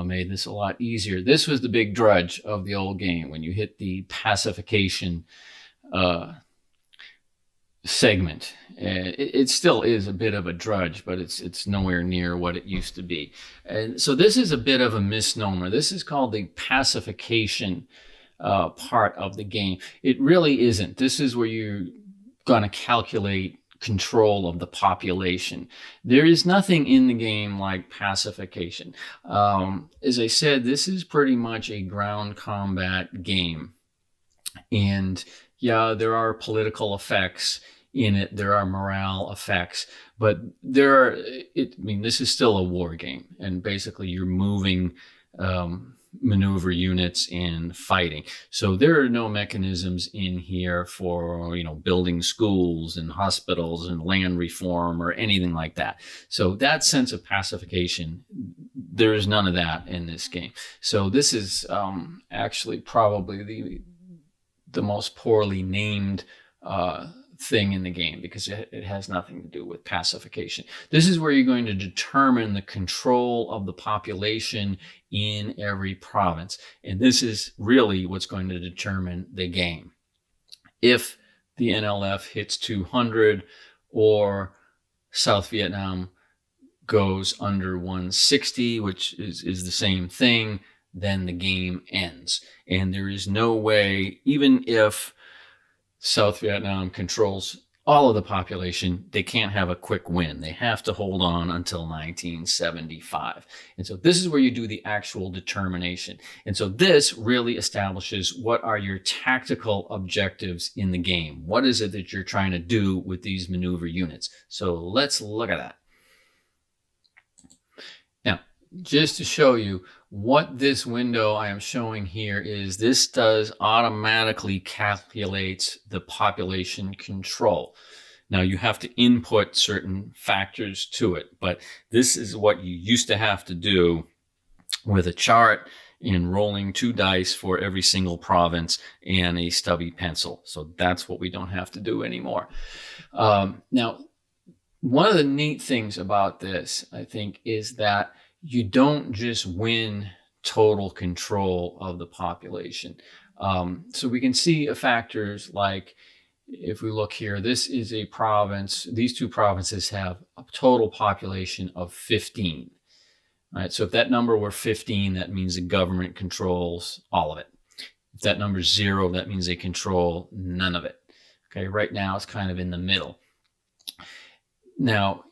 made this a lot easier. This was the big drudge of the old game. When you hit the pacification segment, it still is a bit of a drudge, but it's nowhere near what it used to be. And so this is a bit of a misnomer. This is called the pacification part of the game. It really isn't. This is where you're going to calculate control of the population. There is nothing in the game like pacification. As I said, this is pretty much a ground combat game. And yeah, there are political effects in it. There are morale effects, but this is still a war game. And basically you're moving maneuver units and fighting. So there are no mechanisms in here for, building schools and hospitals and land reform or anything like that. So that sense of pacification, there is none of that in this game. So this is actually probably the most poorly named thing in the game, because it has nothing to do with pacification. This is where you're going to determine the control of the population in every province. And this is really what's going to determine the game. If the NLF hits 200 or South Vietnam goes under 160, which is the same thing, then the game ends. And there is no way, even if South Vietnam controls all of the population, they can't have a quick win. They have to hold on until 1975. And so this is where you do the actual determination. And so this really establishes what are your tactical objectives in the game. What is it that you're trying to do with these maneuver units? So let's look at that. Now, just to show you what this window I am showing here is, this does automatically calculates the population control. Now you have to input certain factors to it, but this is what you used to have to do with a chart and rolling 2 dice for every single province and a stubby pencil. So that's what we don't have to do anymore. Now, one of the neat things about this, I think, is that you don't just win total control of the population. So we can see factors like, if we look here, this is a province. These 2 provinces have a total population of 15. All right, so if that number were 15, that means the government controls all of it. If that number is 0, that means they control none of it. Okay, right now it's kind of in the middle. Now,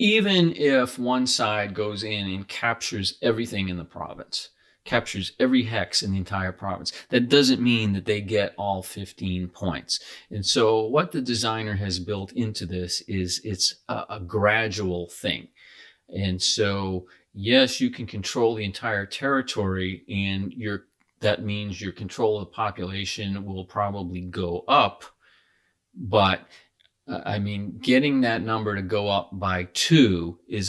even if one side goes in and captures everything in the province, captures every hex in the entire province, that doesn't mean that they get all 15 points. And so what the designer has built into this is it's a gradual thing. And so, yes, you can control the entire territory, and that means your control of the population will probably go up, but getting that number to go up by 2 is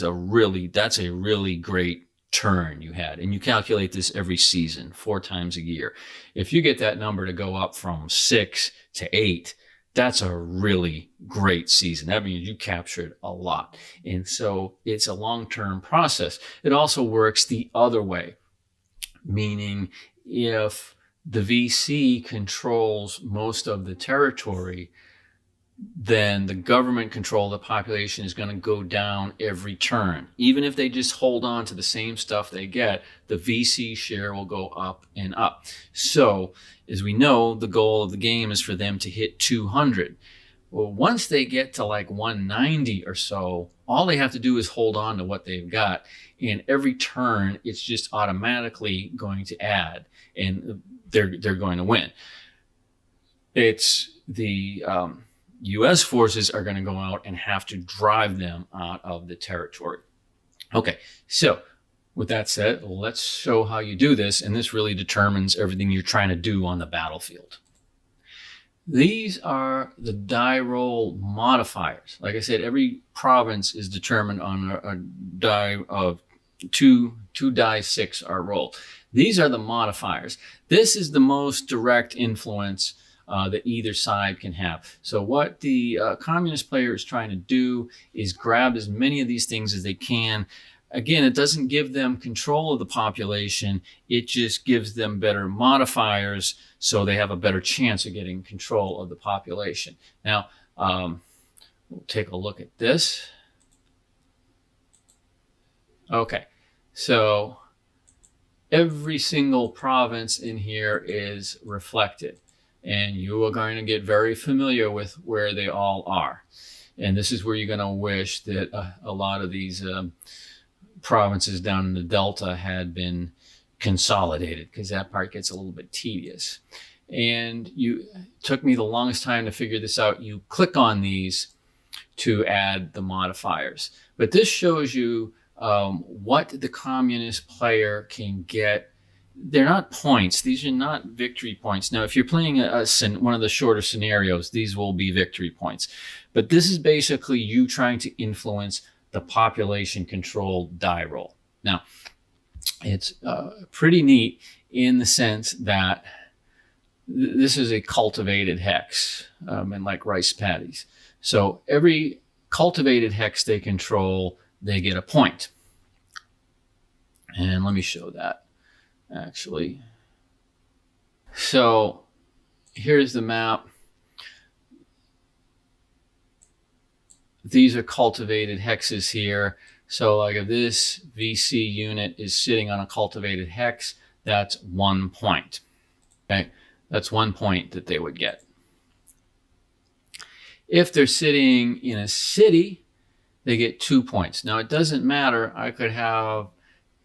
that's a really great turn you had. And you calculate this every season, 4 times a year. If you get that number to go up from 6 to 8, that's a really great season. That means you captured a lot. And so it's a long-term process. It also works the other way, meaning if the VC controls most of the territory, then the government control of the population is going to go down every turn. Even if they just hold on to the same stuff they get, the VC share will go up and up. So, as we know, the goal of the game is for them to hit 200. Well, once they get to like 190 or so, all they have to do is hold on to what they've got. And every turn, it's just automatically going to add, and they're going to win. It's the U.S. forces are going to go out and have to drive them out of the territory. Okay, so with that said, let's show how you do this, and this really determines everything you're trying to do on the battlefield. These are the die roll modifiers. Like I said, every province is determined on a die of two die 6 are rolled. These are the modifiers. This is the most direct influence that either side can have. So what the communist player is trying to do is grab as many of these things as they can. Again, it doesn't give them control of the population. It just gives them better modifiers, so they have a better chance of getting control of the population. Now, we'll take a look at this. Okay, so every single province in here is reflected, and you are going to get very familiar with where they all are. And this is where you're going to wish that a lot of these provinces down in the Delta had been consolidated, because that part gets a little bit tedious. And it took me the longest time to figure this out. You click on these to add the modifiers. But this shows you what the communist player can get. They're not points. These are not victory points. Now, if you're playing one of the shorter scenarios, these will be victory points. But this is basically you trying to influence the population controlled die roll. Now, it's pretty neat in the sense that this is a cultivated hex, and like rice paddies. So every cultivated hex they control, they get a point. And let me show that, actually. So here's the map. These are cultivated hexes here. So like if this VC unit is sitting on a cultivated hex, that's 1 point. Okay, that's 1 point that they would get. If they're sitting in a city, they get 2 points. Now it doesn't matter. I could have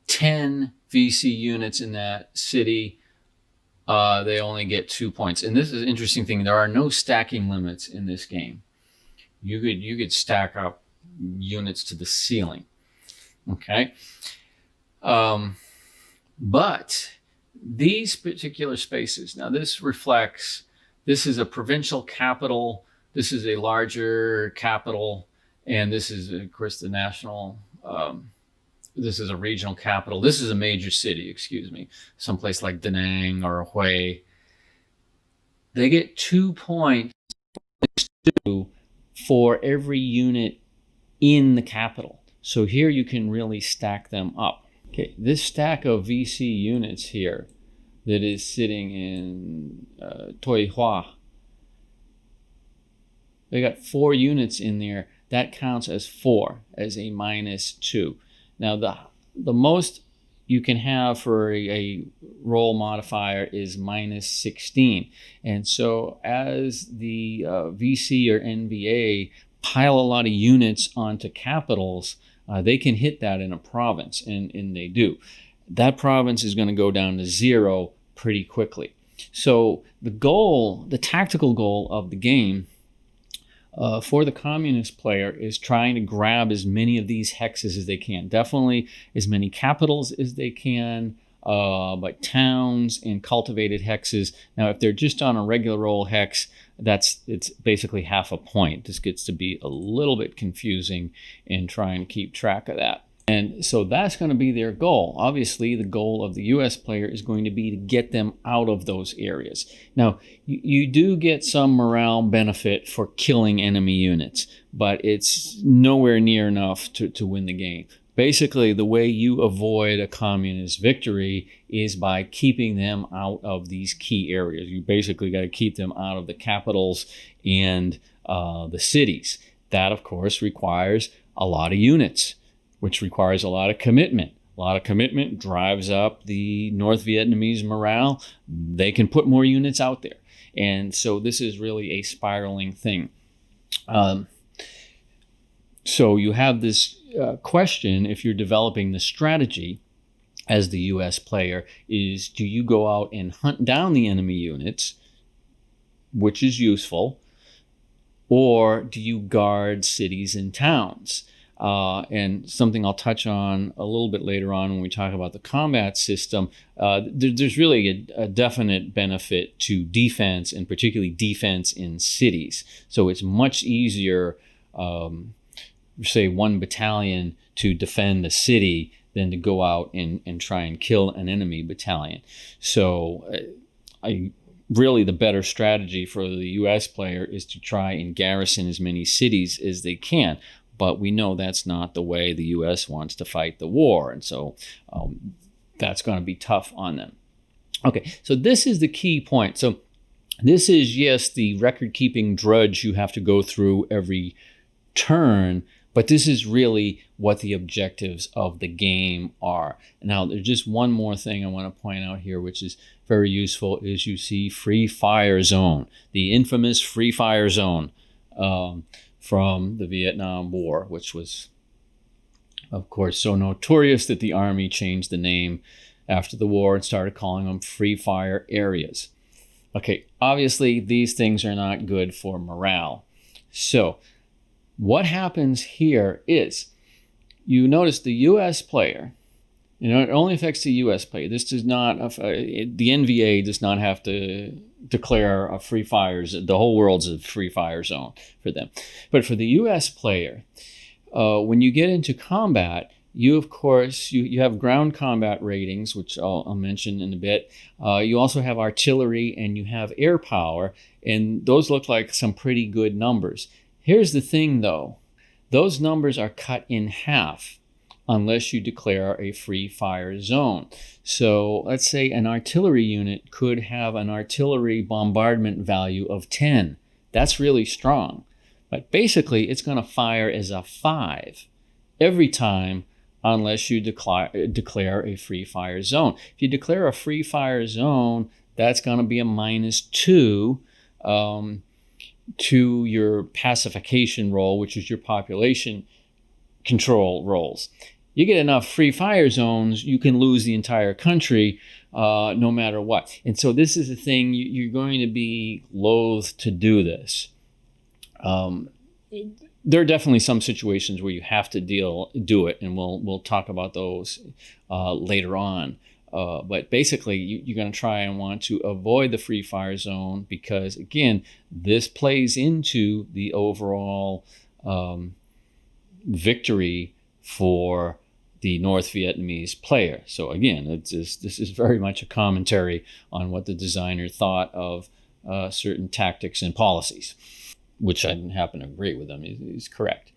10 VC units in that city. They only get 2 points. And this is an interesting thing. There are no stacking limits in this game. You could stack up units to the ceiling. Okay. But these particular spaces, now this reflects, this is a provincial capital, this is a larger capital, and this is, of course, the national, this is a regional capital. This is a major city, excuse me, someplace like Da Nang or Hue. They get 2 points for every unit in the capital. So here you can really stack them up. Okay, this stack of VC units here that is sitting in Toi Hua, they got 4 units in there. That counts as 4, as a -2. Now the most you can have for a roll modifier is -16. And so as the VC or NVA pile a lot of units onto capitals, they can hit that in a province, and they do. That province is going to go down to 0 pretty quickly. So the goal, the tactical goal of the game for the communist player is trying to grab as many of these hexes as they can. Definitely as many capitals as they can, but towns and cultivated hexes. Now, if they're just on a regular roll hex, it's basically half a point. This gets to be a little bit confusing in trying to keep track of that. And so that's going to be their goal. Obviously, the goal of the U.S. player is going to be to get them out of those areas. Now, you do get some morale benefit for killing enemy units, but it's nowhere near enough to win the game. basically the way you avoid a communist victory is by keeping them out of these key areas. You basically got to keep them out of the capitals and the cities. That, of course, requires a lot of units, which requires a lot of commitment. A lot of commitment drives up the North Vietnamese morale. They can put more units out there. And so this is really a spiraling thing. So you have this question, if you're developing the strategy as the U.S. player, is do you go out and hunt down the enemy units, which is useful, or do you guard cities and towns? And something I'll touch on a little bit later on when we talk about the combat system, there's really a definite benefit to defense, and particularly defense in cities. So it's much easier, say, one battalion to defend the city than to go out and try and kill an enemy battalion. So really the better strategy for the U.S. player is to try and garrison as many cities as they can. But we know that's not the way the U.S. wants to fight the war. And so that's going to be tough on them. Okay, so this is the key point. So this is, yes, the record-keeping drudge you have to go through every turn, but this is really what the objectives of the game are. Now, there's just one more thing I want to point out here, which is very useful, is you see free fire zone, the infamous free fire zone. From the Vietnam War, which was, of course, so notorious that the Army changed the name after the war and started calling them free fire areas. Okay, obviously these things are not good for morale. So what happens here is, you notice the U.S. player, it only affects the U.S. player. This does not, the NVA does not have to declare a free fire. The whole world's a free fire zone for them. But for the U.S. player, when you get into combat, you, of course, you have ground combat ratings, which I'll mention in a bit. You also have artillery and you have air power, and those look like some pretty good numbers. Here's the thing, though. Those numbers are cut in half unless you declare a free fire zone. So let's say an artillery unit could have an artillery bombardment value of 10. That's really strong. But basically, it's going to fire as a 5 every time unless you declare a free fire zone. If you declare a free fire zone, that's going to be a -2 to your pacification roll, which is your population control rolls. You get enough free fire zones, you can lose the entire country no matter what. And so this is the thing, you're going to be loath to do this. There are definitely some situations where you have to do it, and we'll talk about those later on. But basically, you're going to try and want to avoid the free fire zone because, again, this plays into the overall victory for the North Vietnamese player. So again, this is very much a commentary on what the designer thought of certain tactics and policies, which I happen to agree with him. He's correct.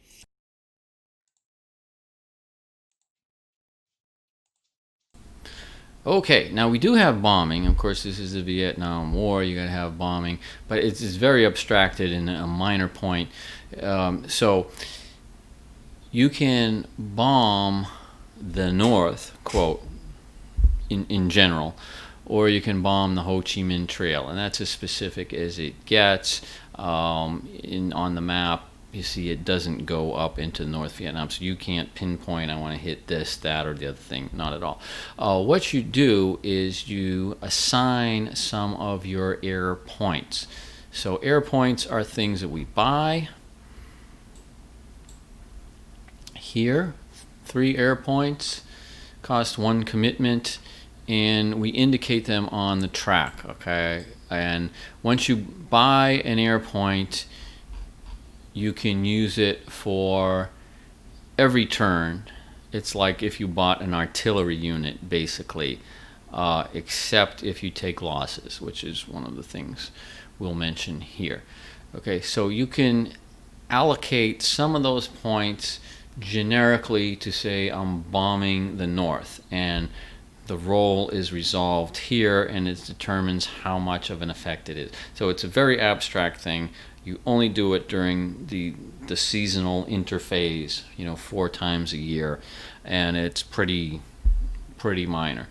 Okay, now we do have bombing. Of course, this is the Vietnam War. You got to have bombing, but it's very abstracted and a minor point. So you can bomb the North, quote, in general, or you can bomb the Ho Chi Minh Trail, and that's as specific as it gets. On the map, you see it doesn't go up into North Vietnam, so you can't pinpoint, I want to hit this, that, or the other thing. Not at all. What you do is you assign some of your air points. So air points are things that we buy. Here, 3 air points, cost 1 commitment, and we indicate them on the track, okay? And once you buy an air point, you can use it for every turn. It's like if you bought an artillery unit, basically, except if you take losses, which is one of the things we'll mention here. Okay, so you can allocate some of those points generically to say I'm bombing the north, and the roll is resolved here, and it determines how much of an effect it is. So it's a very abstract thing. You only do it during the seasonal interphase, 4 times a year, and it's pretty minor.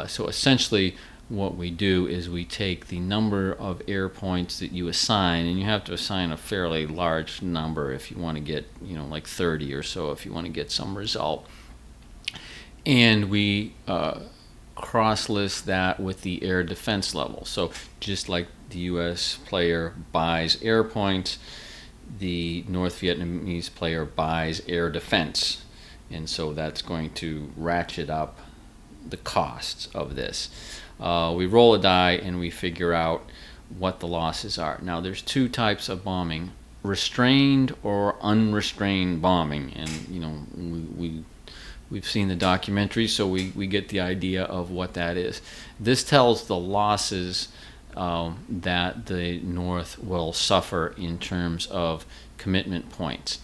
So essentially what we do is we take the number of air points that you assign, and you have to assign a fairly large number if you want to get, like 30 or so if you want to get some result. And we cross-list that with the air defense level. So just like the US player buys air points, the North Vietnamese player buys air defense. And so that's going to ratchet up the costs of this. We roll a die and we figure out what the losses are. Now there's 2 types of bombing: restrained or unrestrained bombing. And we've seen the documentary, so we get the idea of what that is. This tells the losses that the North will suffer in terms of commitment points.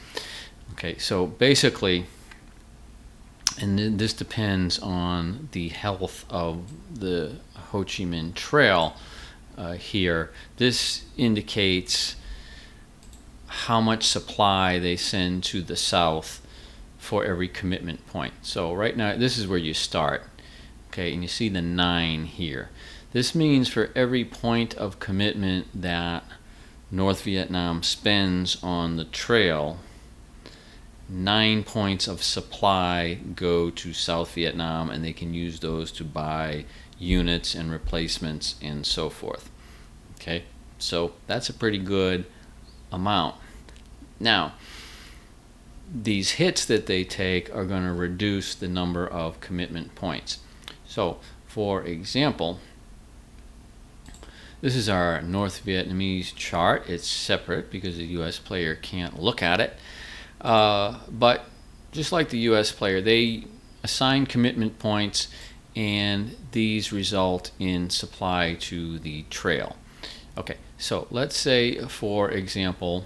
Okay, so basically, and this depends on the health of the Ho Chi Minh Trail here. This indicates how much supply they send to the south for every commitment point. So right now, this is where you start. Okay, and you see the 9 here. This means for every point of commitment that North Vietnam spends on the trail, 9 points of supply go to South Vietnam, and they can use those to buy units and replacements and so forth. Okay, so that's a pretty good amount. Now, these hits that they take are going to reduce the number of commitment points. So, for example, this is our North Vietnamese chart. It's separate because the US player can't look at it. But just like the US player, they assign commitment points, and these result in supply to the trail. Okay, so let's say, for example,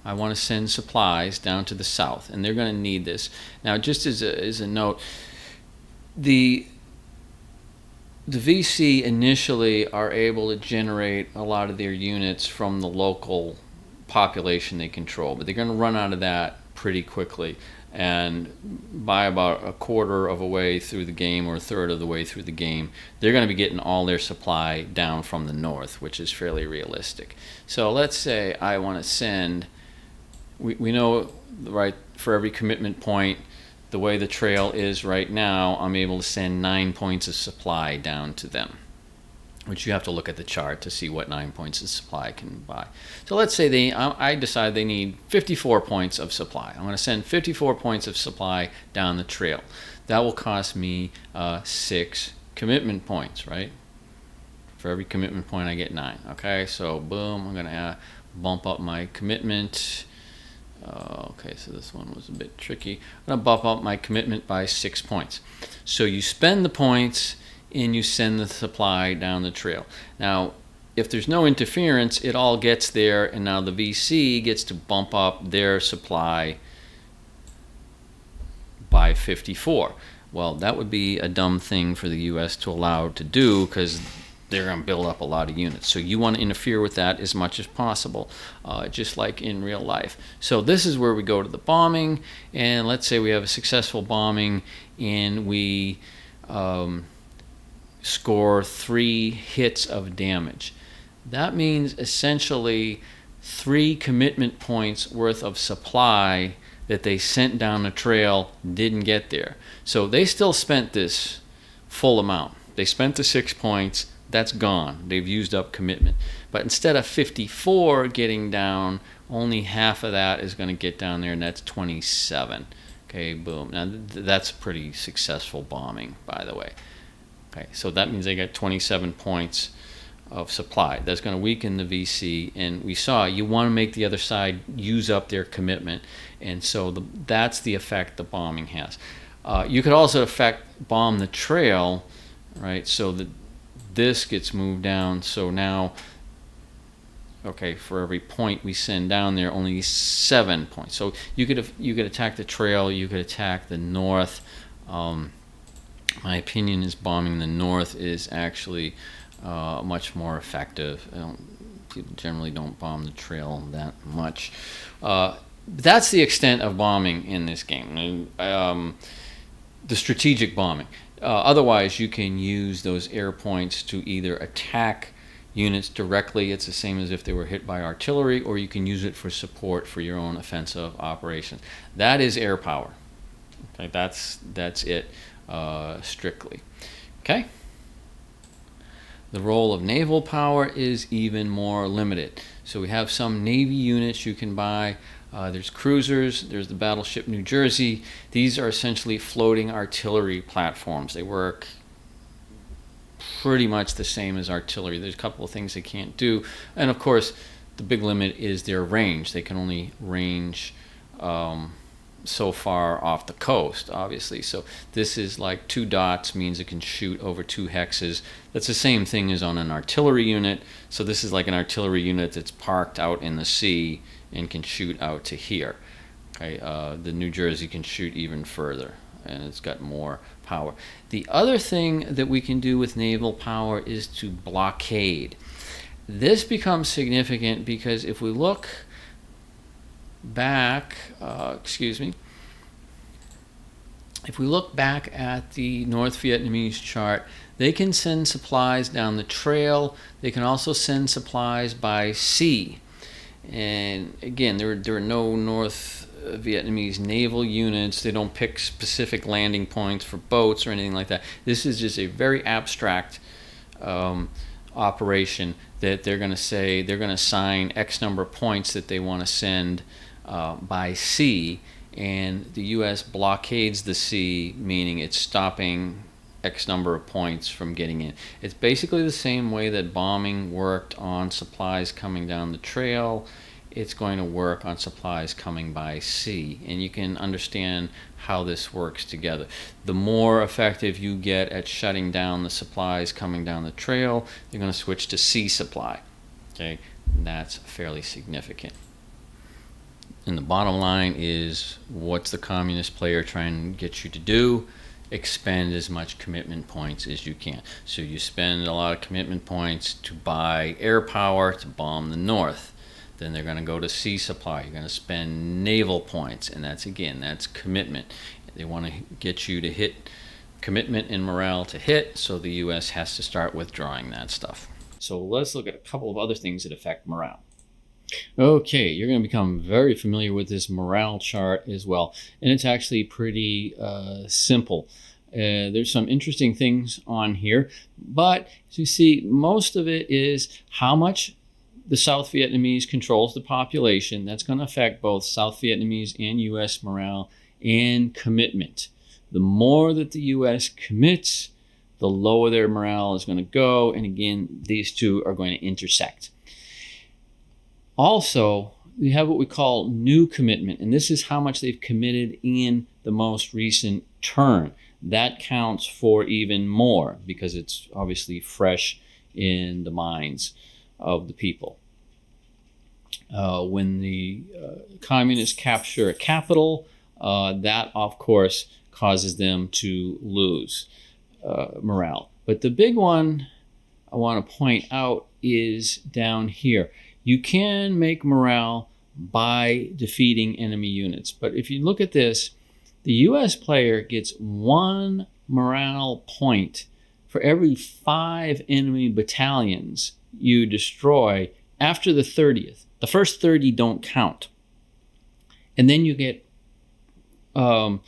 I want to send supplies down to the south, and they're going to need this. Now, just as a note, the VC initially are able to generate a lot of their units from the local population they control, but they're going to run out of that pretty quickly. And by about a quarter of a way through the game, or a third of the way through the game, they're going to be getting all their supply down from the north, which is fairly realistic. So let's say I want to send, we know, right, for every commitment point, the way the trail is right now, I'm able to send 9 points of supply down to them, which you have to look at the chart to see what 9 points of supply can buy. So let's say I decide they need 54 points of supply. I'm going to send 54 points of supply down the trail. That will cost me 6 commitment points, right? For every commitment point, I get 9. Okay, so boom, I'm going to bump up my commitment. Okay, so this one was a bit tricky. I'm going to bump up my commitment by 6 points. So you spend the points and you send the supply down the trail. Now, if there's no interference, it all gets there, and now the VC gets to bump up their supply by 54. Well, that would be a dumb thing for the US to allow to do, because they're going to build up a lot of units. So you want to interfere with that as much as possible, just like in real life. So this is where we go to the bombing, and let's say we have a successful bombing, and we score 3 hits of damage. That means essentially 3 commitment points worth of supply that they sent down the trail didn't get there. So they still spent this full amount. They spent the 6 points. That's gone. They've used up commitment. But instead of 54 getting down, only half of that is going to get down there, and that's 27. Okay, boom. Now that's pretty successful bombing, by the way. Okay, so that means they got 27 points of supply. That's going to weaken the VC, and we saw you want to make the other side use up their commitment, and so that's the effect the bombing has. You could also bomb the trail, right? So that this gets moved down. So now Okay, for every point we send down there, only 7 points. So you could attack the trail, you could attack the north. My opinion is bombing the north is actually much more effective. People generally don't bomb the trail that much. That's the extent of bombing in this game. The strategic bombing. Otherwise, you can use those air points to either attack units directly. It's the same as if they were hit by artillery, or you can use it for support for your own offensive operations. That is air power. Okay, that's it strictly. Okay. The role of naval power is even more limited. So we have some Navy units you can buy. There's cruisers, there's the battleship New Jersey. These are essentially floating artillery platforms. They work pretty much the same as artillery. There's a couple of things they can't do. And of course, the big limit is their range. They can only range so far off the coast, obviously. So this is like 2 dots, means it can shoot over 2 hexes. That's the same thing as on an artillery unit. So this is like an artillery unit that's parked out in the sea and can shoot out to here. Okay, the New Jersey can shoot even further, and it's got more power. The other thing that we can do with naval power is to blockade. This becomes significant because if we look back, if we look back at the North Vietnamese chart, they can send supplies down the trail. They can also send supplies by sea. And again, there are no North Vietnamese naval units. They don't pick specific landing points for boats or anything like that. This is just a very abstract operation that they're going to say they're going to assign X number of points that they want to send by sea, and the U.S. blockades the sea, meaning it's stopping X number of points from getting in. It's basically the same way that bombing worked on supplies coming down the trail. It's going to work on supplies coming by sea, and you can understand how this works together. The more effective you get at shutting down the supplies coming down the trail, you're going to switch to sea supply. Okay, and that's fairly significant. And the bottom line is, what's the communist player trying to get you to do? Expend as much commitment points as you can. So you spend a lot of commitment points to buy air power to bomb the north. Then they're going to go to sea supply. You're going to spend naval points, and that's commitment. They want to get you to hit commitment and morale to hit, so the U.S. has to start withdrawing that stuff. So let's look at a couple of other things that affect morale. Okay, you're going to become very familiar with this morale chart as well, and it's actually pretty simple. There's some interesting things on here, but as you see, most of it is how much the South Vietnamese controls the population. That's going to affect both South Vietnamese and U.S. morale and commitment. The more that the U.S. commits, the lower their morale is going to go, and again, these two are going to intersect. Also, we have what we call new commitment, and this is how much they've committed in the most recent turn. That counts for even more because it's obviously fresh in the minds of the people. When the communists capture a capital, that of course causes them to lose morale. But the big one I want to point out is down here. You can make morale by defeating enemy units. But if you look at this, the U.S. player gets 1 morale point for every 5 enemy battalions you destroy after the 30th. The first 30 don't count. And then you get 1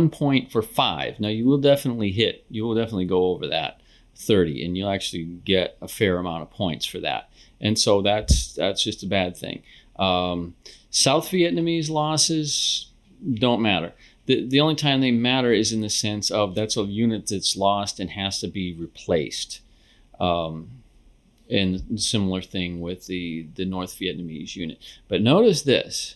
point for 5. Now you will definitely hit. You will definitely go over that 30, and you'll actually get a fair amount of points for that. And so that's just a bad thing. South Vietnamese losses don't matter. The only time they matter is in the sense of that's a unit that's lost and has to be replaced. And similar thing with the North Vietnamese unit. But notice this,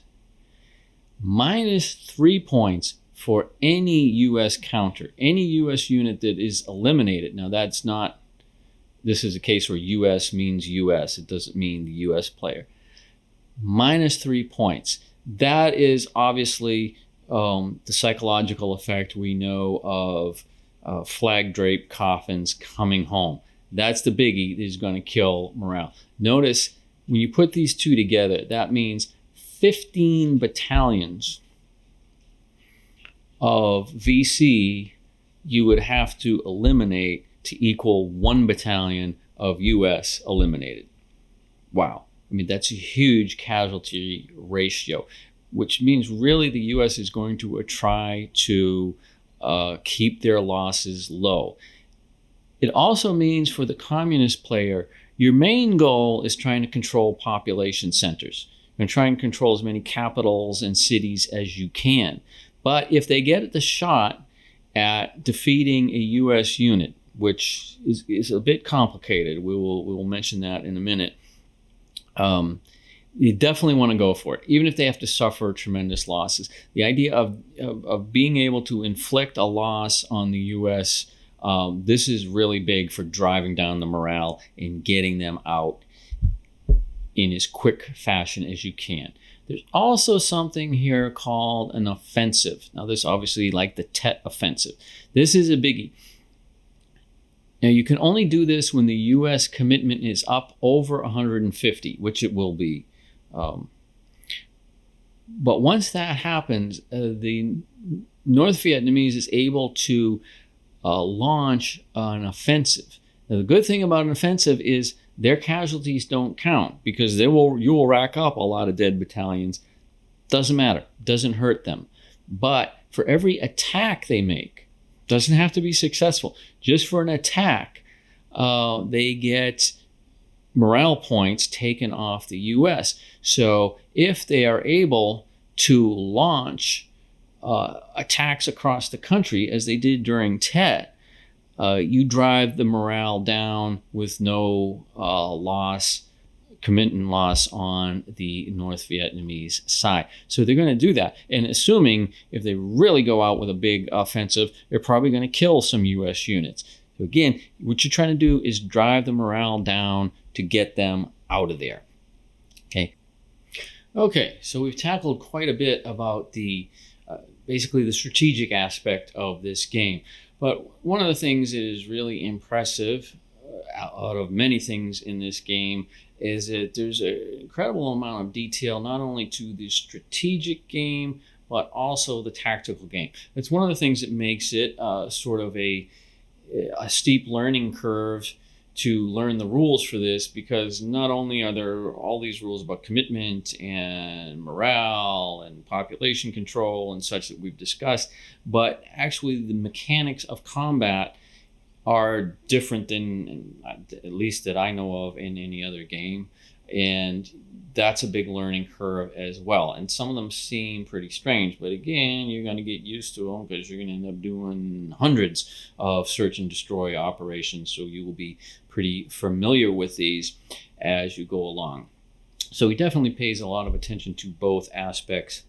-3 points for any U.S. counter, any U.S. unit that is eliminated. Now that's not this is a case where US means US. It doesn't mean the US player. Minus 3 points. That is obviously the psychological effect we know of flag draped coffins coming home. That's the biggie that is going to kill morale. Notice when you put these two together, that means 15 battalions of VC you would have to eliminate to equal 1 battalion of US eliminated. Wow. I mean, that's a huge casualty ratio, which means really the US is going to try to keep their losses low. It also means for the communist player, your main goal is trying to control population centers and try and control as many capitals and cities as you can. But if they get the shot at defeating a US unit, which is a bit complicated, we will mention that in a minute, you definitely want to go for it, even if they have to suffer tremendous losses. The idea of being able to inflict a loss on the US, this is really big for driving down the morale and getting them out in as quick fashion as you can. There's also something here called an offensive. Now, this obviously like the Tet Offensive. This is a biggie. Now, you can only do this when the U.S. commitment is up over 150, which it will be. But once that happens, the North Vietnamese is able to launch an offensive. Now, the good thing about an offensive is their casualties don't count because you will rack up a lot of dead battalions. Doesn't matter. Doesn't hurt them. But for every attack they make, doesn't have to be successful, just for an attack, they get morale points taken off the U.S. So if they are able to launch attacks across the country, as they did during Tet, you drive the morale down with no commitment loss on the North Vietnamese side. So they're going to do that. And assuming if they really go out with a big offensive, they're probably going to kill some US units. So again, what you're trying to do is drive the morale down to get them out of there. Okay, so we've tackled quite a bit about the basically the strategic aspect of this game. But one of the things that is really impressive out of many things in this game is that there's an incredible amount of detail, not only to the strategic game, but also the tactical game. It's one of the things that makes it sort of a steep learning curve to learn the rules for this, because not only are there all these rules about commitment and morale and population control and such that we've discussed, but actually the mechanics of combat are different than, at least that I know of, in any other game. And that's a big learning curve as well. And some of them seem pretty strange, but again, you're going to get used to them because you're going to end up doing hundreds of search and destroy operations. So you will be pretty familiar with these as you go along. So he definitely pays a lot of attention to both aspects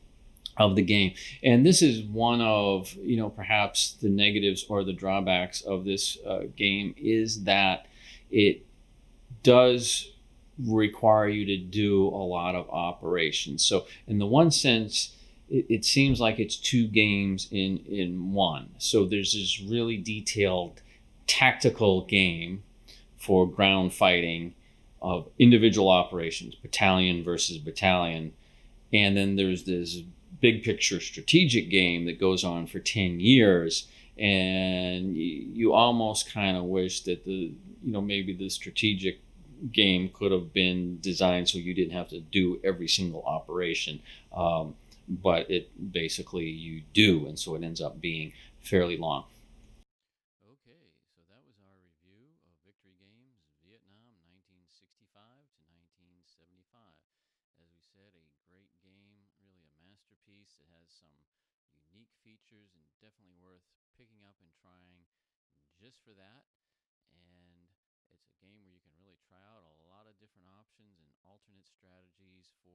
of the game. And this is one of, perhaps the negatives or the drawbacks of this game, is that it does require you to do a lot of operations. So in the one sense, it seems like it's two games in one. So there's this really detailed tactical game for ground fighting of individual operations, battalion versus battalion. And then there's this big picture strategic game that goes on for 10 years. And you almost kind of wish that maybe the strategic game could have been designed so you didn't have to do every single operation. But it basically you do. And so it ends up being fairly long. Okay, so that was our review of Victory Games Vietnam 1965 to 1975. As we said, a great game, really a masterpiece. It has some unique features and definitely worth picking up and trying just for that. And it's a game where you can really try out a lot of different options and alternate strategies for